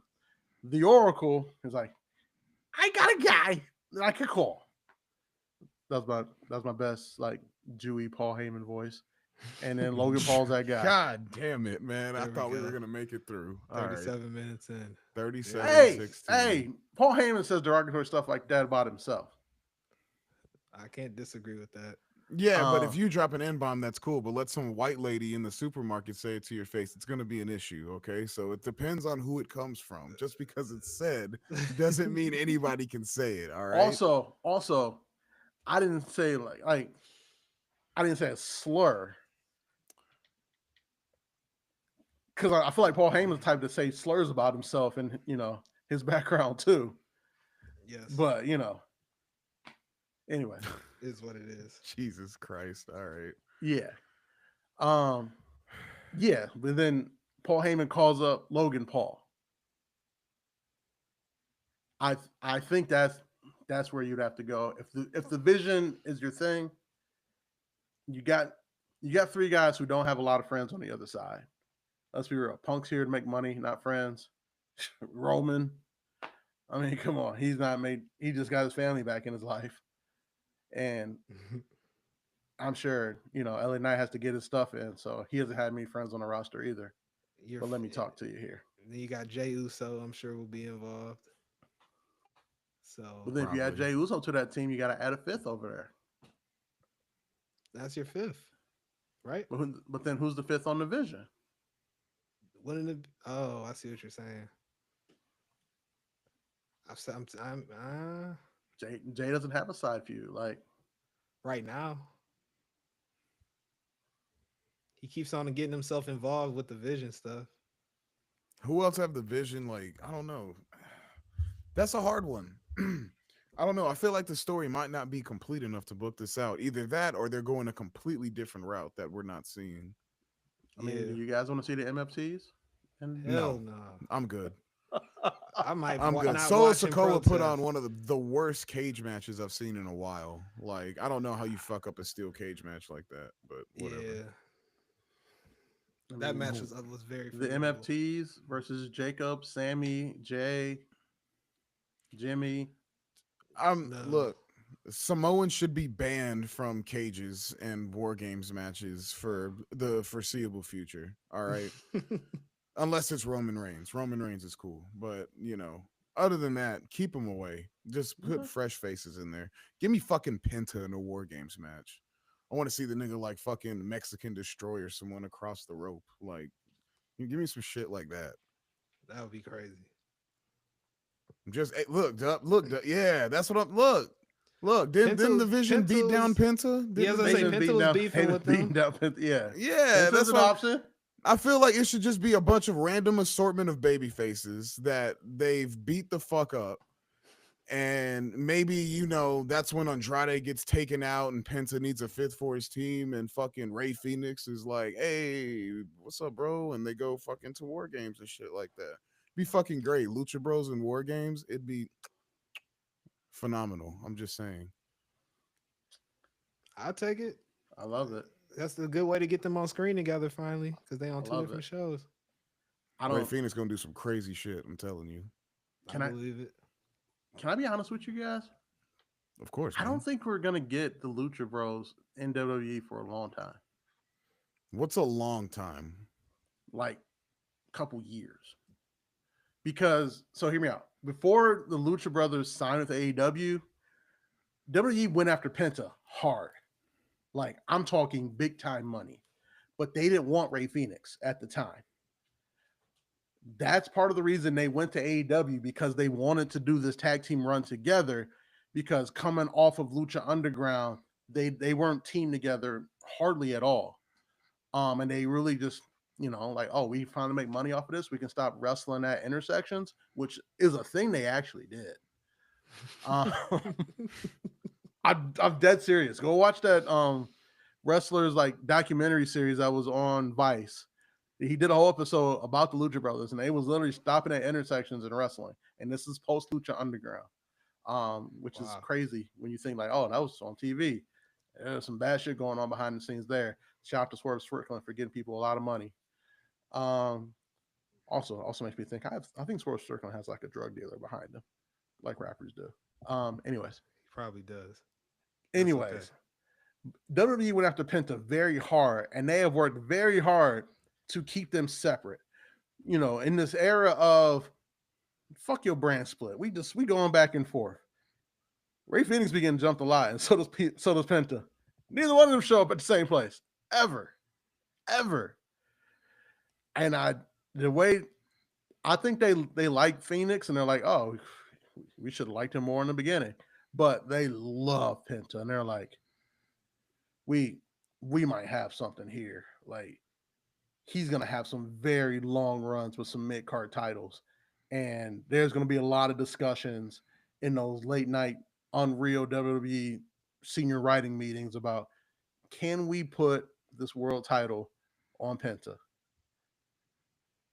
the Oracle is like, "I got a guy that I could call." That's my best Jewy Paul Heyman voice. And then Logan Paul's that guy. God damn it, man. I There we thought we go. were going to make it through. All right. 37 minutes in. 37, Hey, 16. hey, Paul Heyman says derogatory stuff like that about himself. I can't disagree with that. Yeah, but if you drop an N-bomb, that's cool. But let some white lady in the supermarket say it to your face, it's going to be an issue, okay? So it depends on who it comes from. Just because it's said doesn't mean anybody can say it, all right? Also, I didn't say I didn't say a slur. Because I feel like Paul Heyman's the type to say slurs about himself and, his background too. Yes. But, anyway. Is what it is. Jesus Christ. All right. Yeah. Yeah, but then Paul Heyman calls up Logan Paul. I think that's where you'd have to go. If the Vision is your thing, you got three guys who don't have a lot of friends on the other side. Let's be real. Punk's here to make money, not friends. Roman, I mean, come on. He just got his family back in his life. And I'm sure, LA Knight has to get his stuff in. So he hasn't had many friends on the roster either. But let me talk to you here. Then you got Jey Uso, I'm sure will be involved. So But then if you add Jey Uso to that team, you got to add a fifth over there. That's your fifth, right? But then who's the fifth on the Vision? I see what you're saying. Jay doesn't have a side feud right now. He keeps on getting himself involved with the Vision stuff. Who else have the Vision? I don't know. That's a hard one. I don't know. I feel like the story might not be complete enough to book this out. Either that or they're going a completely different route that we're not seeing. I mean, do you guys want to see the MFTs? Hell no. I'm good. I'm good. Solo Sikoa put on one of the worst cage matches I've seen in a while. I don't know how you fuck up a steel cage match like that, but whatever. Yeah. That match was very the favorable. MFTs versus Jacob, Sammy, Jay, Jimmy. Look, Samoans should be banned from cages and war games matches for the foreseeable future. All right. Unless it's Roman Reigns. Roman Reigns is cool. But, other than that, keep them away. Just put Okay. fresh faces in there. Give me fucking Penta in a war games match. I want to see the nigga like fucking Mexican Destroyer someone across the rope. Like, give me some shit like that. That would be crazy. Just hey, look, yeah, that's what I'm look. Didn't the Vision beat down Penta? Yeah, I was gonna say Penta was beefing with them. Yeah, Yeah, that's an option. I feel like it should just be a bunch of random assortment of baby faces that they've beat the fuck up. And maybe, that's when Andrade gets taken out and Penta needs a fifth for his team. And fucking Ray Phoenix is like, hey, what's up, bro? And they go fucking to war games and shit like that. Be fucking great. Lucha Bros and war games, it'd be phenomenal. I'm just saying. I'll take it. I love it. That's a good way to get them on screen together finally, because they on I two love different it. shows. Ray Phoenix gonna do some crazy shit. I'm telling you. I believe it. Can I be honest with you guys? Of course. I Man. don't think we're gonna get the Lucha Bros in WWE for a long time. What's a long time? Like a couple years. Because so hear me out. Before the Lucha Brothers signed with AEW, WWE went after Penta hard. Like I'm talking big time money. But they didn't want Ray Phoenix at the time. That's part of the reason they went to AEW, because they wanted to do this tag team run together, because coming off of Lucha Underground, they weren't teamed together hardly at all. And they really just, like, oh, we finally make money off of this. We can stop wrestling at intersections, which is a thing they actually did. I'm dead serious. Go watch that wrestlers like documentary series that was on Vice. He did a whole episode about the Lucha Brothers, and they was literally stopping at intersections and wrestling. And this is post Lucha Underground, which is crazy when you think like, oh, that was on TV. There's some bad shit going on behind the scenes there. Shout out to Swerve Strickland for getting people a lot of money. Also makes me think I think Swerve Strickland has like a drug dealer behind him, like rappers do. Anyways, he probably does. Anyways, WWE went after Penta very hard, and they have worked very hard to keep them separate. In this era of fuck your brand split, we going back and forth. Ray Phoenix began to jump the line, and so does Penta. Neither one of them show up at the same place ever. And the way I think they like Phoenix, and they're like, oh, we should have liked him more in the beginning, but they love Penta, and they're like, we might have something here. Like, he's going to have some very long runs with some mid-card titles. And there's going to be a lot of discussions in those late night Unreal WWE senior writing meetings about, can we put this world title on Penta?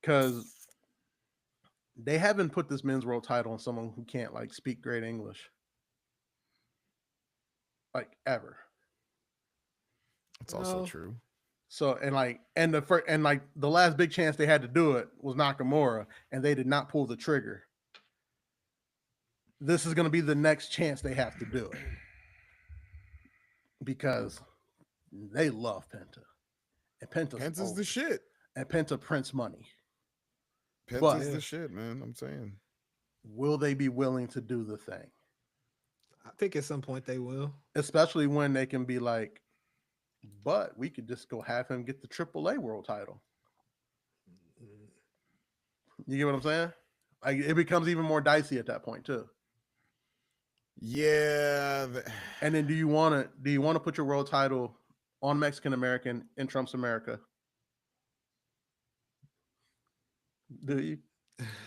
Because they haven't put this men's world title on someone who can't like speak great English. Like ever. That's also true. So the last big chance they had to do it was Nakamura, and they did not pull the trigger. This is going to be the next chance they have to do it, because they love Penta, and Penta's the shit, and Penta prints money. Penta's the shit, man. I'm saying, will they be willing to do the thing? I think at some point they will, especially when they can be like, but we could just go have him get the AAA world title. You get what I'm saying? Like, it becomes even more dicey at that point too. Yeah. And then do you want to put your world title on Mexican American in Trump's America? Do you?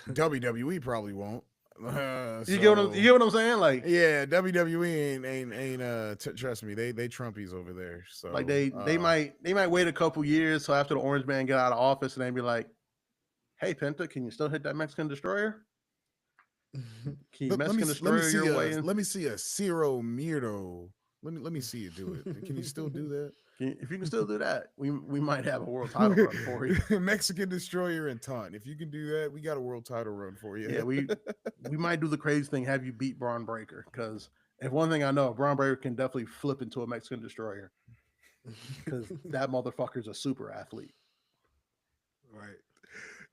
WWE probably won't. You get what I'm saying? Like, yeah, WWE ain't trust me, they Trumpies over there. So like they might wait a couple years so after the Orange Man get out of office, and they be like, hey Penta, can you still hit that Mexican Destroyer? Can you Mexican Destroyer your way in? Let me see a Ciro Miedo. Let me see you do it. Can you still do that? If you can still do that, we might have a world title run for you. Mexican Destroyer and Taunt. If you can do that, we got a world title run for you. Yeah, we might do the crazy thing, have you beat Braun Breaker, because If one thing I know, Braun Breaker can definitely flip into a Mexican destroyer because that motherfucker's a super athlete. Right.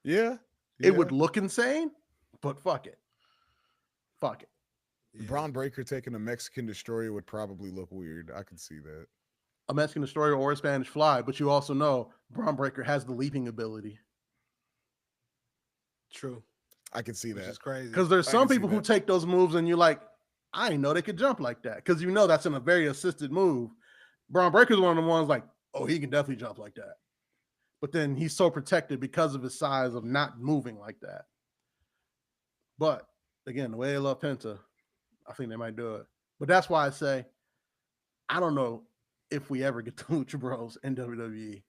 Yeah. It would look insane, but fuck it. Fuck it. Yeah. Braun Breaker taking a Mexican destroyer would probably look weird. I could see that. A Mexican destroyer or a Spanish fly, but you also know Braun Breaker has the leaping ability. True. I could see Which that. is crazy. Because there's I some can see people who that. take those moves and you're like, I didn't know they could jump like that. Because you know that's in a very assisted move. Braun Breaker's one of the ones like, oh, he can definitely jump like that. But then he's so protected because of his size of not moving like that. But again, the way they love Penta, I think they might do it. But that's why I say, I don't know if we ever get the Lucha Bros in WWE.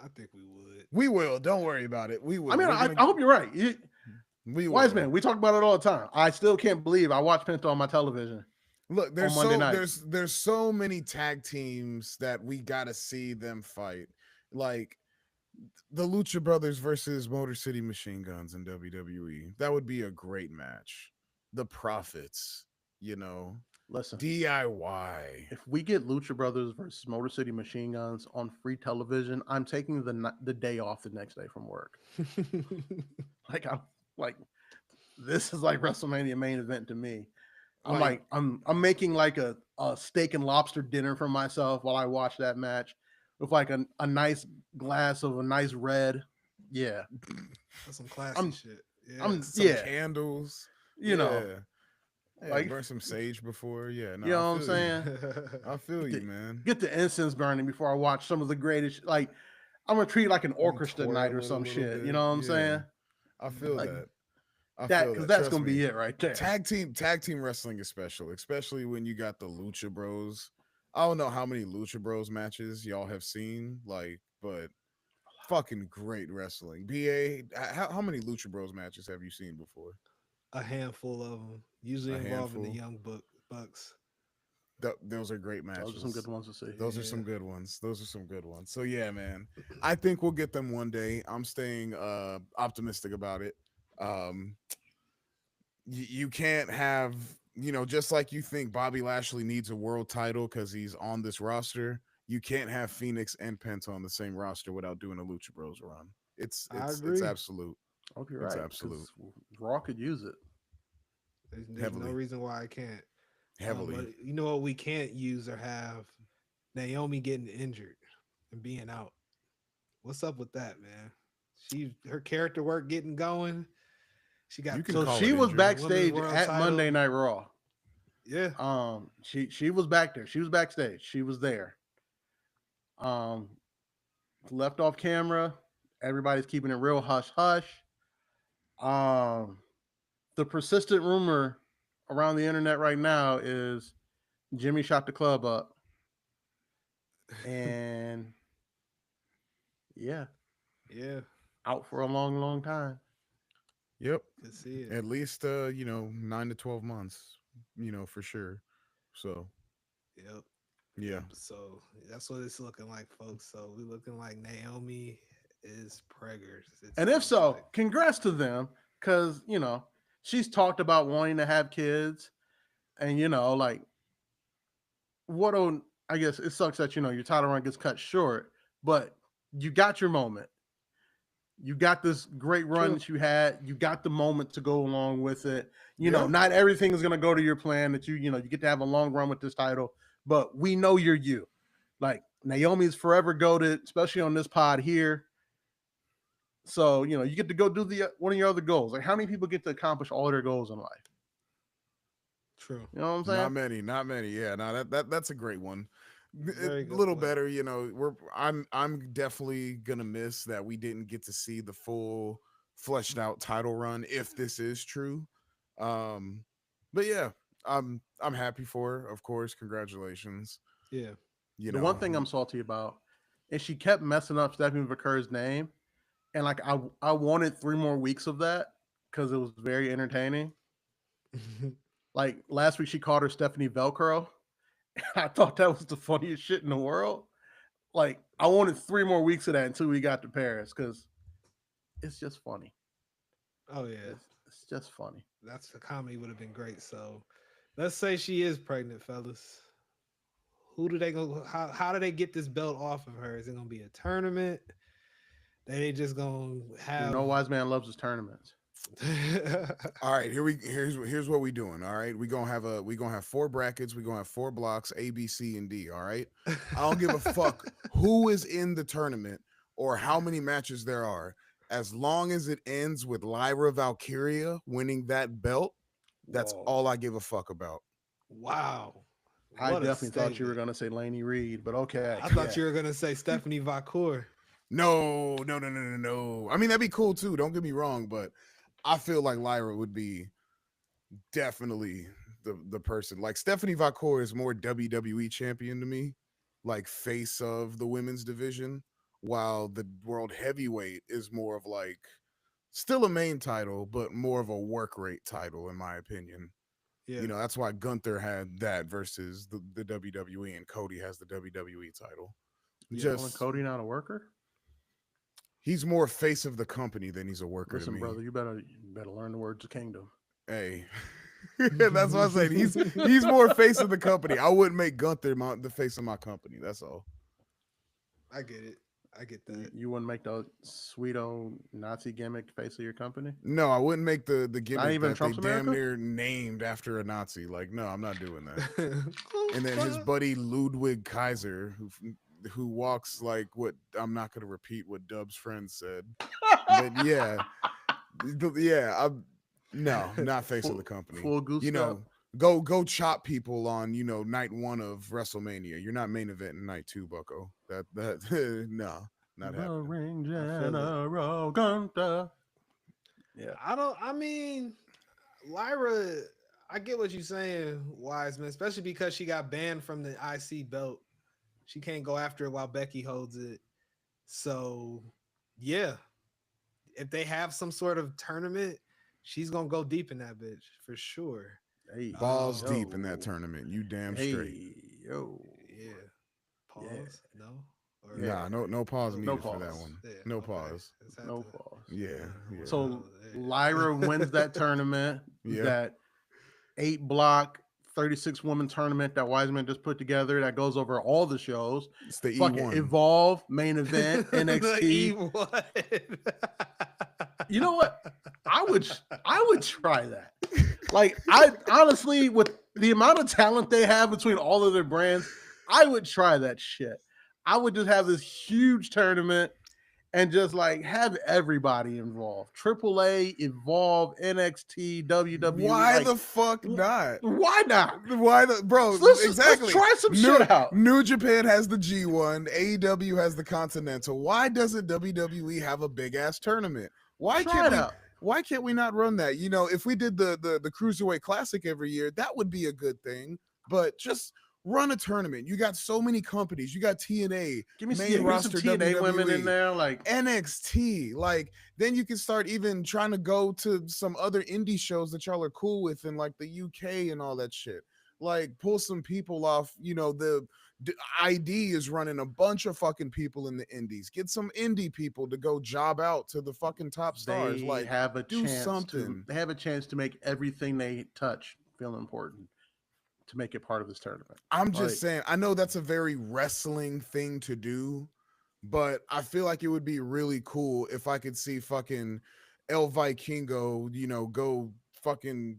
I think we would. We will. Don't worry about it. We will. I mean, We're I gonna, hope you're right. we will. Wise man, we talk about it all the time. I still can't believe I watch Penta on my television. Look, on Monday nights. there's so many tag teams that we gotta see them fight. Like the Lucha Brothers versus Motor City Machine Guns in WWE. That would be a great match. The Profits, Listen, DIY. if we get Lucha Brothers versus Motor City Machine Guns on free television, I'm taking the day off the next day from work. I'm like, this is like WrestleMania main event to me. I'm making like a steak and lobster dinner for myself while I watch that match with like a nice glass of a nice red. Yeah. That's some classy shit. Yeah. Some candles. You know. Yeah, Like, burn some sage before. Yeah, no, you know I what I'm feel saying? I feel you, man. Get the incense burning before I watch some of the greatest. Like, I'm gonna treat it like an orchestra Twirl night or it a some little shit. bit. You know what I'm Yeah. saying? I feel Like, that. I that feel because that. that's Trust gonna me. be it right there. Tag team wrestling is special, especially when you got the Lucha Bros. I don't know how many Lucha Bros matches y'all have seen, but fucking great wrestling. BA, how many Lucha Bros matches have you seen before? A handful of them, usually A involving the handful. young bucks. Those are great matches. Those are some good ones to see. Those are some good ones. Those are some good ones. So yeah, man. I think we'll get them one day. I'm staying optimistic about it. Um you can't have, just like you think Bobby Lashley needs a world title because he's on this roster, you can't have Phoenix and Penta on the same roster without doing a Lucha Bros run. I It's agree. absolute. I hope you're It's right. absolute. Raw could use it. There's no Heavily. reason why I can't. Heavily. But you know what we can't use or have? Naomi getting injured and being out. What's up with that, man? Her character work getting going. She got You can So call she it was injury. backstage Women's world at title. Monday Night Raw. Yeah. She was back there. She was backstage. She was there. Left off camera. Everybody's keeping it real hush hush. The persistent rumor around the internet right now is Jimmy shot the club up, and yeah, Yeah. out for a long, long time. Yep. Could see it. At least 9 to 12 months, for sure. So Yep. yeah. So that's what it's looking like, folks. So we're looking like Naomi is preggers. And if so, congrats to them, because she's talked about wanting to have kids, and like what on I guess it sucks that your title run gets cut short, but you got your moment. You got this great run True. that you had. You got the moment to go along with it. Yeah. Not everything is going to go to your plan. That you get to have a long run with this title, but we know you're you. Like Naomi's forever goated, especially on this pod here. So you get to go do one of your other goals. Like how many people get to accomplish all their goals in life? True. You know what I'm saying? Not many. Yeah, no, that's a great one. Very A good little point. better, I'm definitely gonna miss that we didn't get to see the full fleshed out title run if this is true. But yeah, I'm happy for her, of course. Congratulations. Yeah. The one thing I'm salty about is she kept messing up Stephanie McCur's name, and like I wanted 3 more weeks of that because it was very entertaining. Like last week, she called her Stephanie Velcro. I thought that was the funniest shit in the world. Like I wanted 3 more weeks of that until we got to Paris because it's just funny. Oh yeah. It's just funny. That's the comedy would have been great. So Let's say she is pregnant, fellas. Who do they go? How do they get this belt off of her? Is it gonna be a tournament? They just gonna You have. know, Wise Man loves his tournaments. All right, here's what we doing. All right, we gonna have 4 brackets. We gonna have 4 blocks: A, B, C, and D. All right. I don't give a fuck who is in the tournament or how many matches there are, as long as it ends with Lyra Valkyria winning that belt. That's Whoa. all I give a fuck about. Wow. I What a definitely thought you were statement. going to say Laney Reed, but okay. I thought Yeah. you were gonna say Stephanie Vacour. No, no, no, no, no, no. I mean, that'd be cool too. Don't get me wrong, but I feel like Lyra would be definitely the person. Like Stephanie Vacour is more WWE champion to me, like face of the women's division, while the world heavyweight is more of like still a main title, but more of a work rate title, in my opinion. Yeah. That's why Gunther had that versus the WWE, and Cody has the WWE title. You calling Just Cody not a worker? he's more face of the company than he's a worker to Listen, me. brother, you better learn the words of kingdom. Hey, that's what I said. He's more face of the company. I wouldn't make Gunther the face of my company. That's all. I get it. I get that. You wouldn't make the sweet old Nazi gimmick face of your company? No, I wouldn't make the Not gimmick even that Trump's they damn America? near named after a Nazi. Like, no, I'm not doing that. Oh, And then his fuck. buddy Ludwig Kaiser, who walks like what I'm not going to repeat what Dub's friend said, but yeah, yeah, no, not face of the company. Full goose step. Go chop people on night 1 of WrestleMania. You're not main event in night 2, Bucko. That no, not The happening. ring I feel it. general Gunther. Yeah. I mean, Lyra, I get what you're saying, Wiseman, especially because she got banned from the IC belt. She can't go after it while Becky holds it. So, yeah, if they have some sort of tournament, she's gonna go deep in that bitch for sure. Hey, Balls Oh, deep in that tournament. You damn straight. Hey, yo. Yeah. Pause. Yeah. No. Or, Nah, no pause No needed for that pause. one. Yeah, No okay. pause. Just had No to- pause. Yeah, yeah. So Yeah. Lyra wins that tournament, Yeah. that 8-block, 36-woman tournament that Wiseman just put together that goes over all the shows. It's the Fucking E1. Evolve, main event, The NXT. E1. You know what? I would try that. Like, I honestly, with the amount of talent they have between all of their brands, I would try that shit. I would just have this huge tournament and just like have everybody involved. AAA, Evolve, NXT, WWE. Why like, the fuck not? Why not? Why the bro? Let's Exactly. try some shit out. New Japan has the G1. AEW has the Continental. Why doesn't WWE have a big ass tournament? Why Try it out. Why can't we not run that? If we did the Cruiserweight Classic every year, that would be a good thing. But just run a tournament. You got so many companies. You got TNA, Give me main some roster TNA women in WWE, there. Like, NXT. Like, then you can start even trying to go to some other indie shows that y'all are cool with in like the UK and all that shit. Like, pull some people off. The ID is running a bunch of fucking people in the indies. Get some indie people to go job out to the fucking top stars. they Like, have a do chance something. they have a chance to make everything they touch feel important, to make it part of this tournament. I'm just Like, saying, I know that's a very wrestling thing to do, but I feel like it would be really cool if I could see fucking El Vikingo, go fucking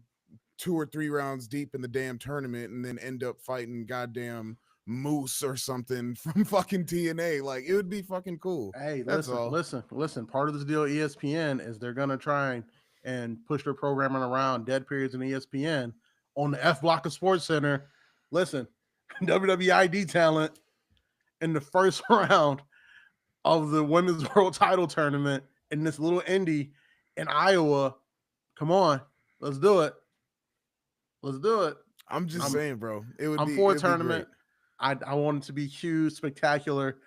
2 or 3 rounds deep in the damn tournament and then end up fighting goddamn Moose or something from fucking TNA. Like, it would be fucking cool. hey, That's all. listen. Part of this deal, ESPN, is they're gonna try and push their programming around dead periods in ESPN on the F block of Sports Center. Listen, WWID talent in the first round of the Women's World Title Tournament in this little indie in Iowa. Come on, let's do it. Let's do it. I'm just saying, bro. I'm for a tournament. I want it to be huge, spectacular,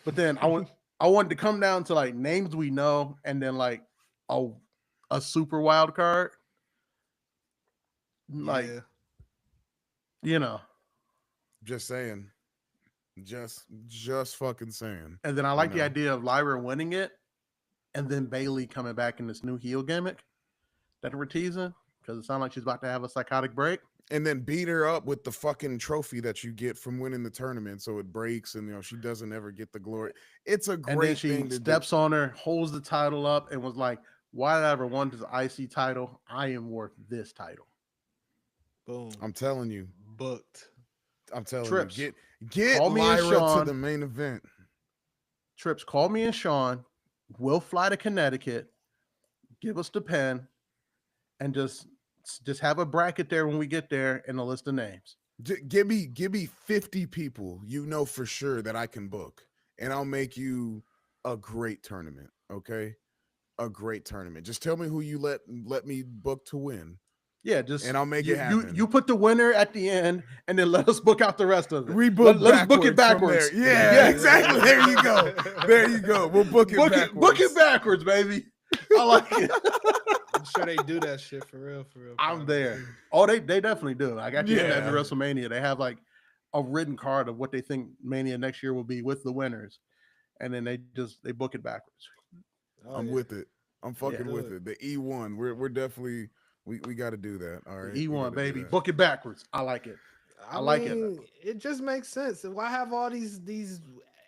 but then I want it to come down to like names we know, and then like a super wild card, like Yeah. Just saying. Just fucking saying. And then I like the idea of Lyra winning it, and then Bailey coming back in this new heel gimmick that we're teasing, because it sounds like she's about to have a psychotic break. and then beat her up with the fucking trophy that you get from winning the tournament, so it breaks, and she doesn't ever get the glory. It's a And then great she thing to do. steps on her, holds the title up, and was like, "Why did I ever want this IC title? I am worth this title." Boom. I'm telling you, Booked. I'm telling you, Trips, get call me and Lyra to Sean. the main event. Trips, call me and Sean. We'll fly to Connecticut. Give us the pen, and just have a bracket there when we get there and a list of names. Give me 50 people you know for sure that I can book, and I'll make you a great tournament. Okay, a great tournament. Just tell me who you let me book to win, Yeah, just and I'll make you it happen. you put the winner at the end, and then let us book out the rest of it. Rebook Let us book it from there. backwards. Yeah, exactly. There you go. There you go. We'll book it backwards. Book it backwards, baby. I like it. I'm sure they do that shit for real. I'm probably. there. Oh, they definitely do. Like at the end of Yeah. every WrestleMania, they have like a written card of what they think Mania next year will be with the winners, and then they book it backwards. Oh, I'm yeah. with it. I'm fucking do with it. it. The E1. We're definitely we got to do that. All right. We E1, gotta do baby, that. book it backwards. I like it. I like it. It just makes sense. Why have all these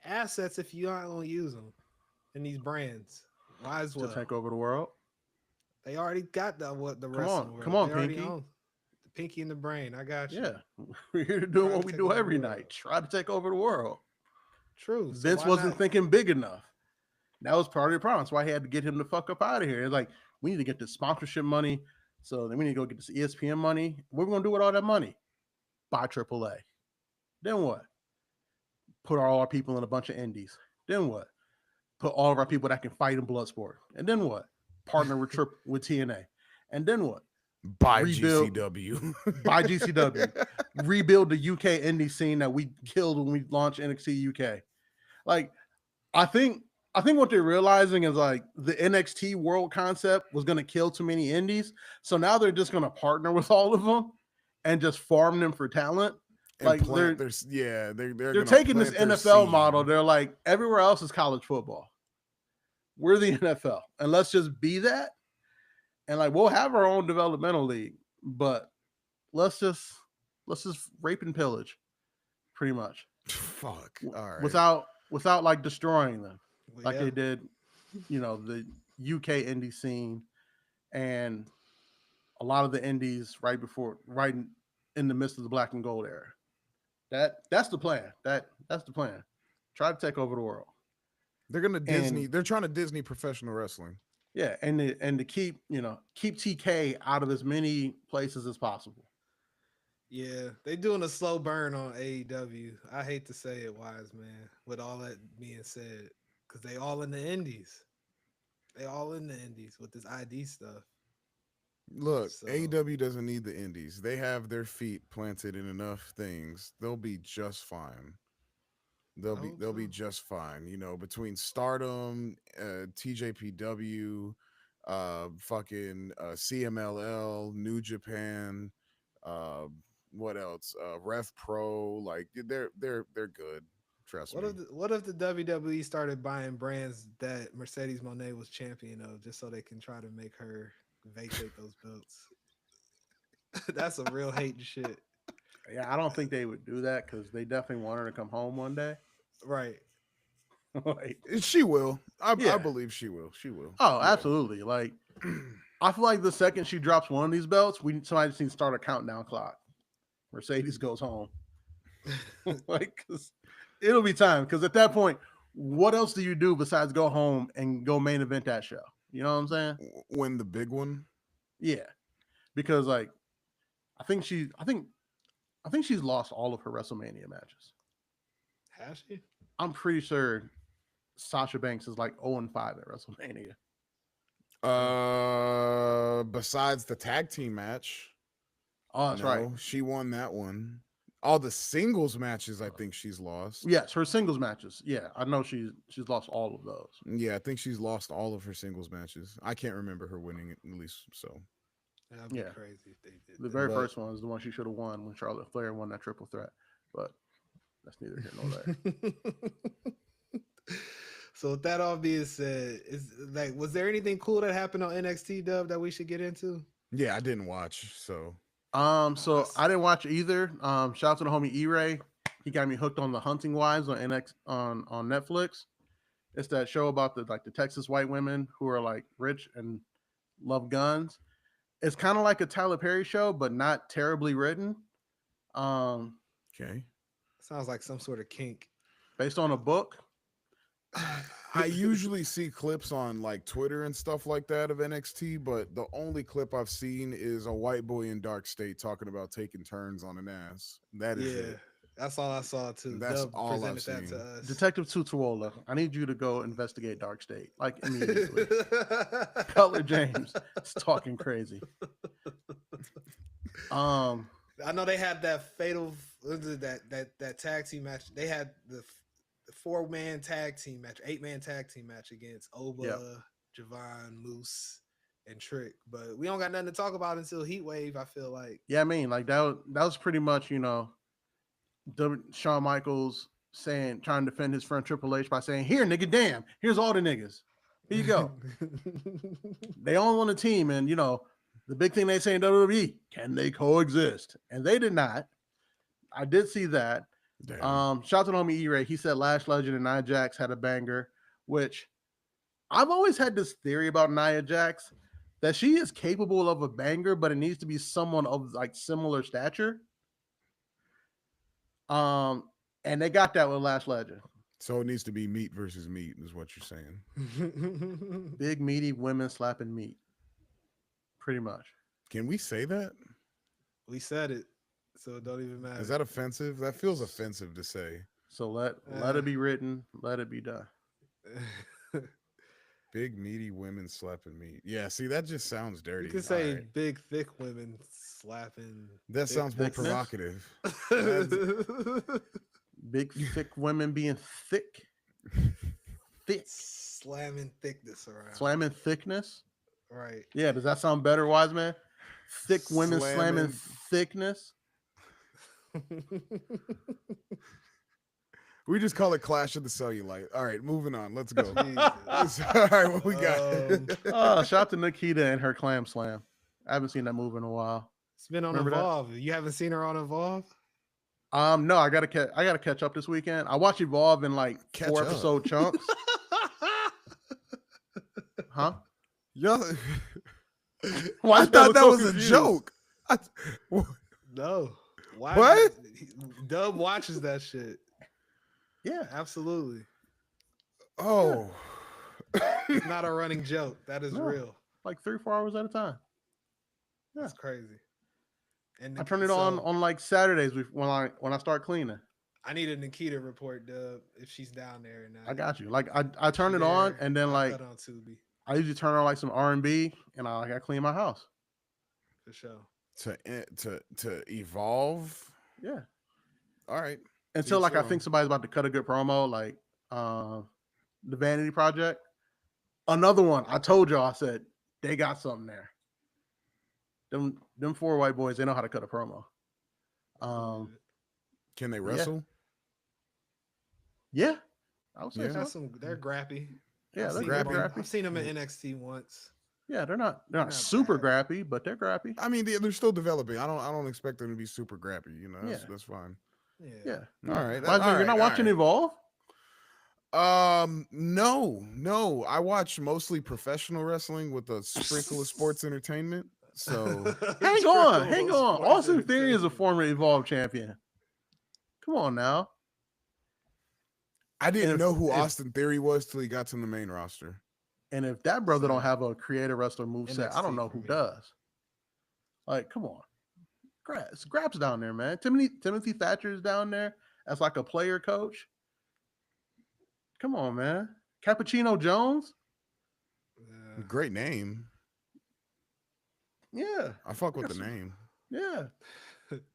assets if you aren't gonna use them and these brands? Why as To well? take over the world. They already got the Come wrestling on, world. come on, They already Pinky. own the pinky in the brain. I got you. Yeah, we're here to do Try to what we take do over the every world. night. Try to take over the world. True. So Vince why wasn't not? thinking big enough. That was part of the problem. That's why he had to get him the fuck up out of here. It's like, we need to get this sponsorship money. So then we need to go get this ESPN money. What are we going to do with all that money? Buy AAA. Then what? Put all our people in a bunch of indies. Then what? Put all of our people that can fight in Bloodsport. And then what? Partner with TNA. And then what? Buy Rebuild- GCW. Buy GCW. Rebuild the UK indie scene that we killed when we launched NXT UK. Like, I think what they're realizing is like the NXT world concept was going to kill too many indies. So now they're just going to partner with all of them and just farm them for talent. And Like they're they're taking this NFL model. They're like, everywhere else is college football. We're the NFL, and let's just be that. And like, we'll have our own developmental league, but let's just rape and pillage, pretty much. Fuck. All right. Without like destroying them, Well, like yeah. they did, the UK indie scene and a lot of the indies right in the midst of the black and gold era. That's the plan. That's the plan. Try to take over the world. They're gonna Disney. They're trying to Disney professional wrestling. Yeah, and to keep TK out of as many places as possible. Yeah, they doing a slow burn on AEW. I hate to say it, Wise Man. With all that being said, because they all in the indies. They all in the indies with this ID stuff. Look, So- AEW doesn't need the indies. They have their feet planted in enough things. They'll be just fine. They'll be just fine. Between Stardom, TJPW, fucking CMLL, New Japan, what else? Rev Pro, like they're good. Trust me. What if the WWE started buying brands that Mercedes Moné was champion of, just so they can try to make her vacate those belts? That's a real hate shit. Yeah, I don't think they would do that because they definitely want her to come home one day. Right. Like, She will. I Yeah. believe she will. She will. oh, Yeah. absolutely. Like, I feel like the second she drops one of these belts, somebody just needs to start a countdown clock. Mercedes goes home. Like, 'cause it'll be time. Because at that point, what else do you do besides go home and go main event that show? You know what I'm saying? Win the big one. Yeah. Because like, I think she's lost all of her WrestleMania matches. Has she? I'm pretty sure Sasha Banks is like 0-5 at WrestleMania. Besides the tag team match. Oh, that's right. She won that one. All the singles matches, I think she's lost. Yes, her singles matches. Yeah, I know she's lost all of those. Yeah, I think she's lost all of her singles matches. I can't remember her winning it, at least so. That'd be Yeah. crazy if they did. The very first one is the one she should have won when Charlotte Flair won that triple threat. But that's neither here nor there. So with that all being said, was there anything cool that happened on NXT Dub that we should get into? Yeah, I didn't watch, so So I didn't watch either. Shout out to the homie E-Ray. He got me hooked on the Hunting Wives on on Netflix. It's that show about the Texas white women who are like rich and love guns. It's kind of like a Tyler Perry show, but not terribly written. Okay. Sounds like some sort of kink. Based on a book. I usually see clips on like Twitter and stuff like that of NXT, but the only clip I've seen is a white boy in Dark State talking about taking turns on an ass. That is it. That's all I saw too. That's Dub all I've presented that seen. to us. Detective Tutuola, I need you to go investigate Dark State, like immediately. Cutler James is talking crazy. I know they had that fatal that tag team match. They had the 4-man tag team match, 8-man tag team match against Oba, Javon, Moose, and Trick. But we don't got nothing to talk about until Heat Wave, I feel like. Yeah, I mean, like that was pretty much, Shawn Michaels trying to defend his friend Triple H by saying, "Here, nigga, damn, here's all the niggas. Here you go." They all on a team, and the big thing they say in WWE, can they coexist? And they did not. I did see that. Shout out to homie E-Ray. He said Lash Legend and Nia Jax had a banger, which I've always had this theory about Nia Jax that she is capable of a banger, but it needs to be someone of like similar stature. And they got that with Lash Legend. So it needs to be meat versus meat, is what you're saying. Big meaty women slapping meat. Pretty much. Can we say that? We said it, so it don't even matter. Is that offensive? That feels offensive to say. So let it be written, let it be done. Big meaty women slapping meat. Yeah, see, that just sounds dirty. You can say big thick women slapping. That sounds more provocative. Big thick women being thick. Slamming thickness around. Slamming thickness? Right. Yeah, does that sound better, wise man? Thick women slamming thickness? We just call it Clash of the Cellulite. All right, moving on. Let's go. All right, what we got? Shout out to Nikita and her clam slam. I haven't seen that move in a while. It's been on Evolve. You haven't seen her on Evolve? No, I gotta catch up this weekend. I watch Evolve in like 4-episode chunks. Huh? Yo, I thought that was a joke. No. Why? What? Dub watches that shit. Yeah, absolutely. Oh, it's not a running joke. That is real. Like 3-4 hours at a time. Yeah. That's crazy. And I turn it on like Saturdays when I start cleaning. I need a Nikita report, Dub, if she's down there. And I got you. Like I turn it on and then like on Tubi. I usually turn on like some R&B and I gotta clean my house. For sure. To evolve. Yeah. All right. Until like I think somebody's about to cut a good promo, like the Vanity Project. Another one. I told y'all, I said they got something there. Them 4 white boys, they know how to cut a promo. Can they wrestle? Yeah. I would say they're grappy. Yeah, they're grappy. I've seen them in NXT once. Yeah, they're not super grappy, but they're grappy. I mean, they're still developing. I don't expect them to be super grappy. That's fine. Yeah. All right. You're not watching Evolve? No. I watch mostly professional wrestling with a sprinkle of sports entertainment. So hang on. Austin Theory is a former Evolve champion. Come on now. I didn't know who Austin Theory was till he got to the main roster. And if that brother don't have a creative wrestler moveset, I don't know who does. Like, come on. Grab's down there, man. Timothy Thatcher is down there as like a player coach. Come on, man. Cappuccino Jones. Great name. Yeah. I fuck with the name. Yeah.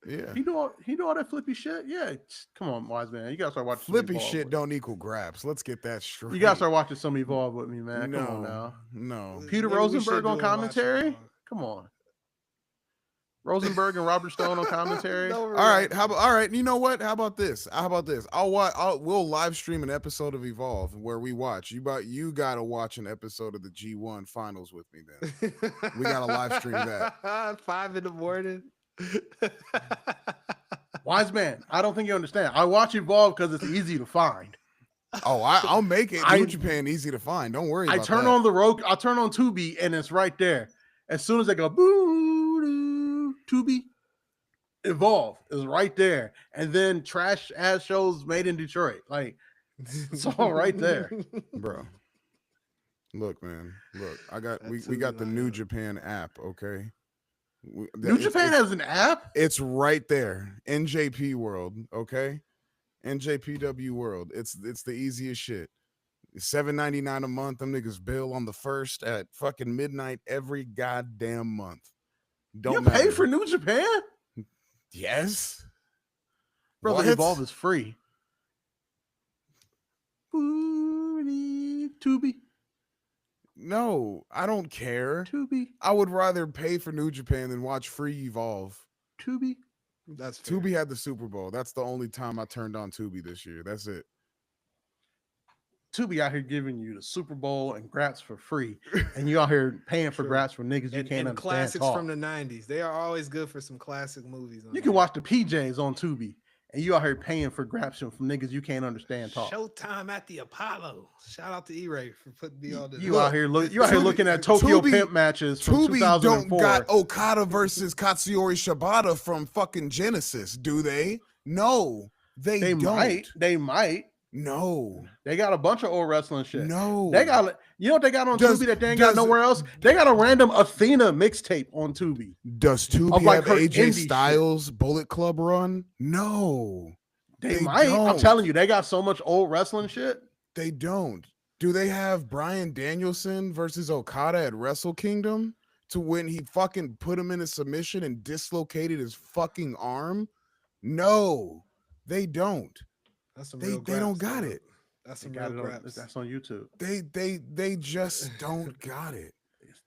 Yeah. He do all that flippy shit. Yeah. Come on, wise man. You gotta start watching flippy shit. Don't equal grabs. Let's get that straight. You gotta start watching some Evolve with me, man. Come on now. No. Peter Rosenberg on commentary. Come on. Rosenberg and Robert Stone on commentary. All right. All right. You know what? How about this? We'll live stream an episode of Evolve where we watch. You gotta watch an episode of the G1 finals with me then. We gotta live stream that. 5 in the morning. Wise man, I don't think you understand. I watch Evolve because it's easy to find. Oh, I'll make it New Japan easy to find. Don't worry about that. I turn on the Roku, I turn on Tubi, and it's right there. As soon as I go, boo, Tubi, Evolve is right there. And then trash ass shows made in Detroit. Like, it's all right there. Bro. Look, man. Look, we got the New Japan app, okay? New Japan has an app? It's right there. NJP World, okay? NJPW World. It's the easiest shit. $7.99 a month. Them niggas bill on the 1st at fucking midnight every goddamn month. You pay for New Japan? Yes. Brother, what? Evolve is free. Tubi. No, I don't care. Tubi. I would rather pay for New Japan than watch free Evolve. Tubi. That's fair. Tubi had the Super Bowl. That's the only time I turned on Tubi this year. That's it. Tubi out here giving you the Super Bowl and Graps for free, and you out here paying for Graps for niggas you can't understand. Classics from the 90s. They are always good for some classic movies. You can watch the PJs on Tubi, and you out here paying for Graps from niggas you can't understand talk. Showtime at the Apollo. Shout out to E-Ray for putting me on this. You out here looking at Tokyo Pimp matches from Tubi 2004. Don't got Okada versus Katsuyori Shibata from fucking Genesis, do they? No, they don't. They might. No, they got a bunch of old wrestling shit. No, they got. You know what they got on Tubi that they ain't got nowhere else? They got a random Athena mixtape on Tubi. Does Tubi have AJ Styles shit? Bullet Club run? No, they might. Don't. I'm telling you, they got so much old wrestling shit. They don't. Do they have Bryan Danielson versus Okada at Wrestle Kingdom to when he fucking put him in a submission and dislocated his fucking arm? No, they don't. That's some they don't got it. That's some real graps. That's on YouTube. They just don't got it.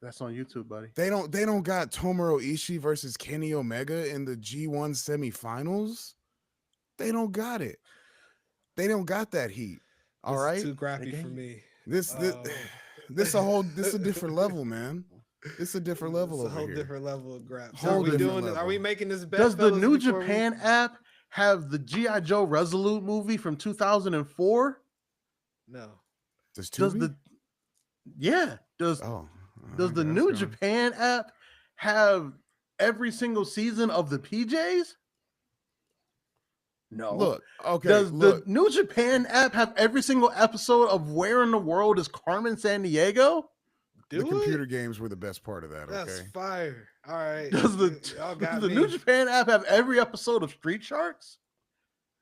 That's on YouTube, buddy. They don't got Tomohiro Ishii versus Kenny Omega in the G1 semifinals. They don't got it. They don't got that heat. All right, too crappy for me. This a different level, man. It's a different level. It's a whole different level of graps. Are we making this bet? Does the New Japan app have the G.I. Joe Resolute movie from 2004? No. Does the New Japan app have every single season of the PJs? No. Look, okay. Does the New Japan app have every single episode of Where in the World is Carmen Sandiego? The computer games were the best part of that. That's okay, fire. All right. Does the New Japan app have every episode of Street Sharks?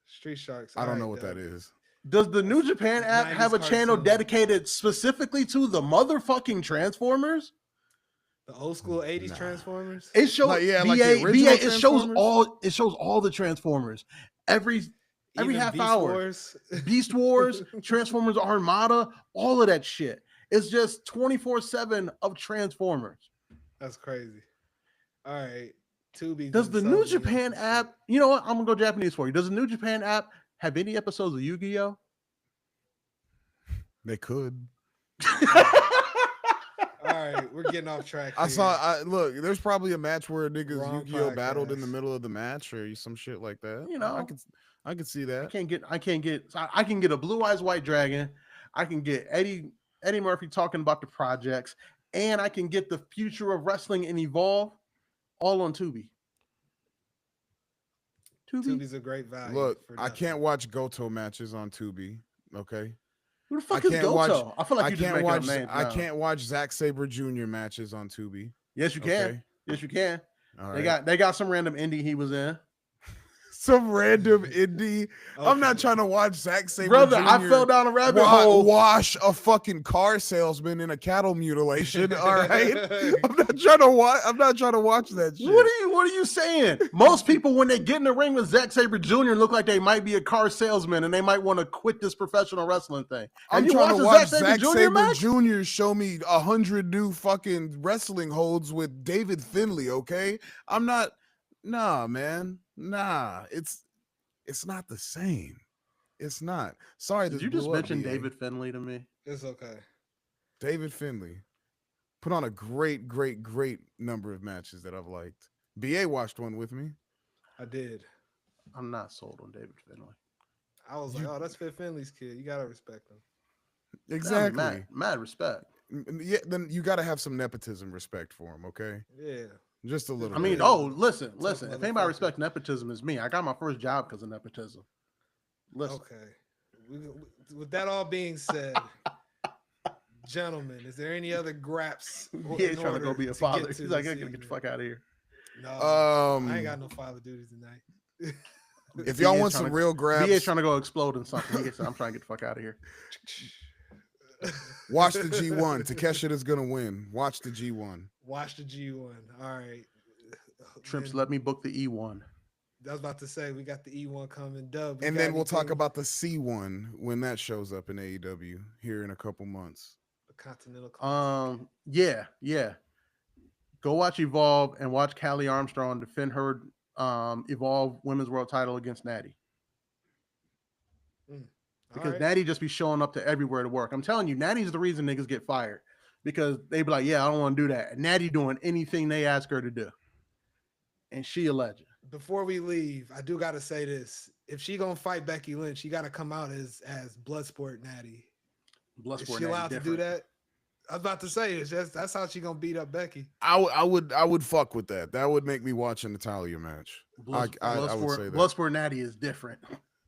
Street Sharks. I don't know what that is. Does the New Japan app have a channel dedicated specifically to the motherfucking Transformers? The old school 80s Transformers? It shows it shows all the Transformers. Every half Beast hour. Wars. Beast Wars, Transformers Armada, all of that shit. It's just 24/7 of Transformers. That's crazy. All right. Tubi. Does the New Japan app, you know what? I'm going to go Japanese for you. Does the New Japan app have any episodes of Yu-Gi-Oh? They could. All right. We're getting off track. Look, there's probably a match where niggas Yu-Gi-Oh battled in the middle of the match or some shit like that. You know, I can see that. I can get a Blue Eyes White Dragon. I can get Eddie Murphy talking about the projects, and I can get the future of wrestling and Evolve all on Tubi. Tubi's a great value. Look, I can't watch Goto matches on Tubi. Okay. Who the fuck is Goto? I feel like I can't watch Zack Sabre Jr. matches on Tubi. Yes, you can. Okay? Yes, you can. All right. They got some random indie he was in. Some random indie. Okay. I'm not trying to watch Zack Sabre Brother, Jr. I fell down a rabbit hole. Wash a fucking car salesman in a cattle mutilation. All right. I'm not trying to watch that shit. What are you saying? Most people, when they get in the ring with Zack Sabre Jr., look like they might be a car salesman and they might want to quit this professional wrestling thing. I'm trying to watch Zack Sabre Jr. show me 100 new fucking wrestling holds with David Finlay. Okay. I'm not. Nah, man. Nah, it's not the same. It's not. Sorry. Did you just mention David Finlay to me? It's okay. David Finlay put on a great number of matches that I've liked. BA watched one with me. I did. I'm not sold on David Finlay. I was like, You oh, that's Fit Finley's kid. You gotta respect him. I mean, exactly. mad respect. Yeah, then you got to have some nepotism respect for him, okay? Yeah. Just a little I mean, bit. listen. Tough If anybody motherfucker. respects nepotism, is me. I got my first job because of nepotism. Listen, Okay. With that all being said, gentlemen, is there any other graps he in ain't trying to go order be a to father. get to He's like, this I gotta get the evening? fuck out of here. No, I ain't got Um, no father duties tonight. if y'all BA want trying some to- real BA grabs, trying to go explode in something. He gets, I'm trying to get the fuck out of here. watch the G1. Takeshita is gonna win. Watch the G1. Watch the G1. All right. Trips, Then let me book the E1. I was about to say we got the E1 coming. Dub. And then we'll talk about the C1 when that shows up in AEW here in a couple months. the Continental Classic. Yeah. Go watch Evolve and watch Callie Armstrong defend her Evolve Women's World Title against Natty. Because right. Natty just be showing up to everywhere to work. I'm telling you, Natty's the reason niggas get fired. Because they be like, yeah, I don't want to do that. And Natty doing anything they ask her to do. And she a legend. Before we leave, I do gotta say this: if she gonna fight Becky Lynch, she gotta come out as Bloodsport Natty. Is she allowed to do that? I was about to say it's just that's how she gonna beat up Becky. I would fuck with that. That would make me watch a Natalia match. I would say that. Bloodsport Natty is different.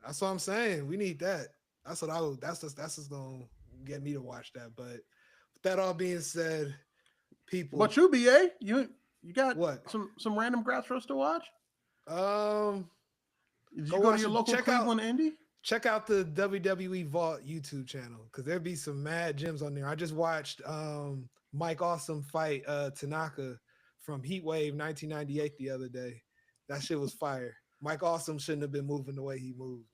That's what I'm saying. We need that. That's what I would. That's what's gonna get me to watch that. But with that all being said, people. But you, BA, you got what? Some random graphs for us to watch? Did you go to your local Cleveland indie? Check out the WWE Vault YouTube channel because there'll be some mad gems on there. I just watched Mike Awesome fight Tanaka from Heatwave 1998 the other day. That shit was fire. Mike Awesome shouldn't have been moving the way he moved.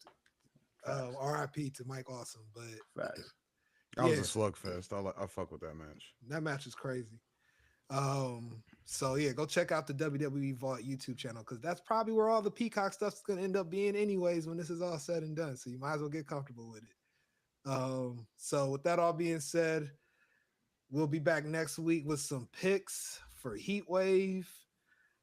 RIP to Mike Awesome, but Facts. That was a slugfest. I fuck with that match. That match is crazy. So yeah, go check out the WWE Vault YouTube channel because that's probably where all the Peacock stuff's gonna end up being anyways when this is all said and done. So you might as well get comfortable with it. So with that all being said, we'll be back next week with some picks for Heatwave.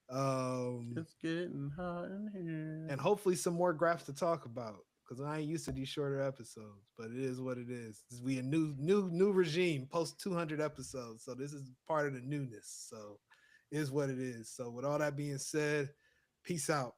It's getting hot in here. And hopefully some more graphs to talk about because I ain't used to these shorter episodes, but it is what it is. We a new regime post 200 episodes, so this is part of the newness. So it is what it is. So with all that being said, peace out.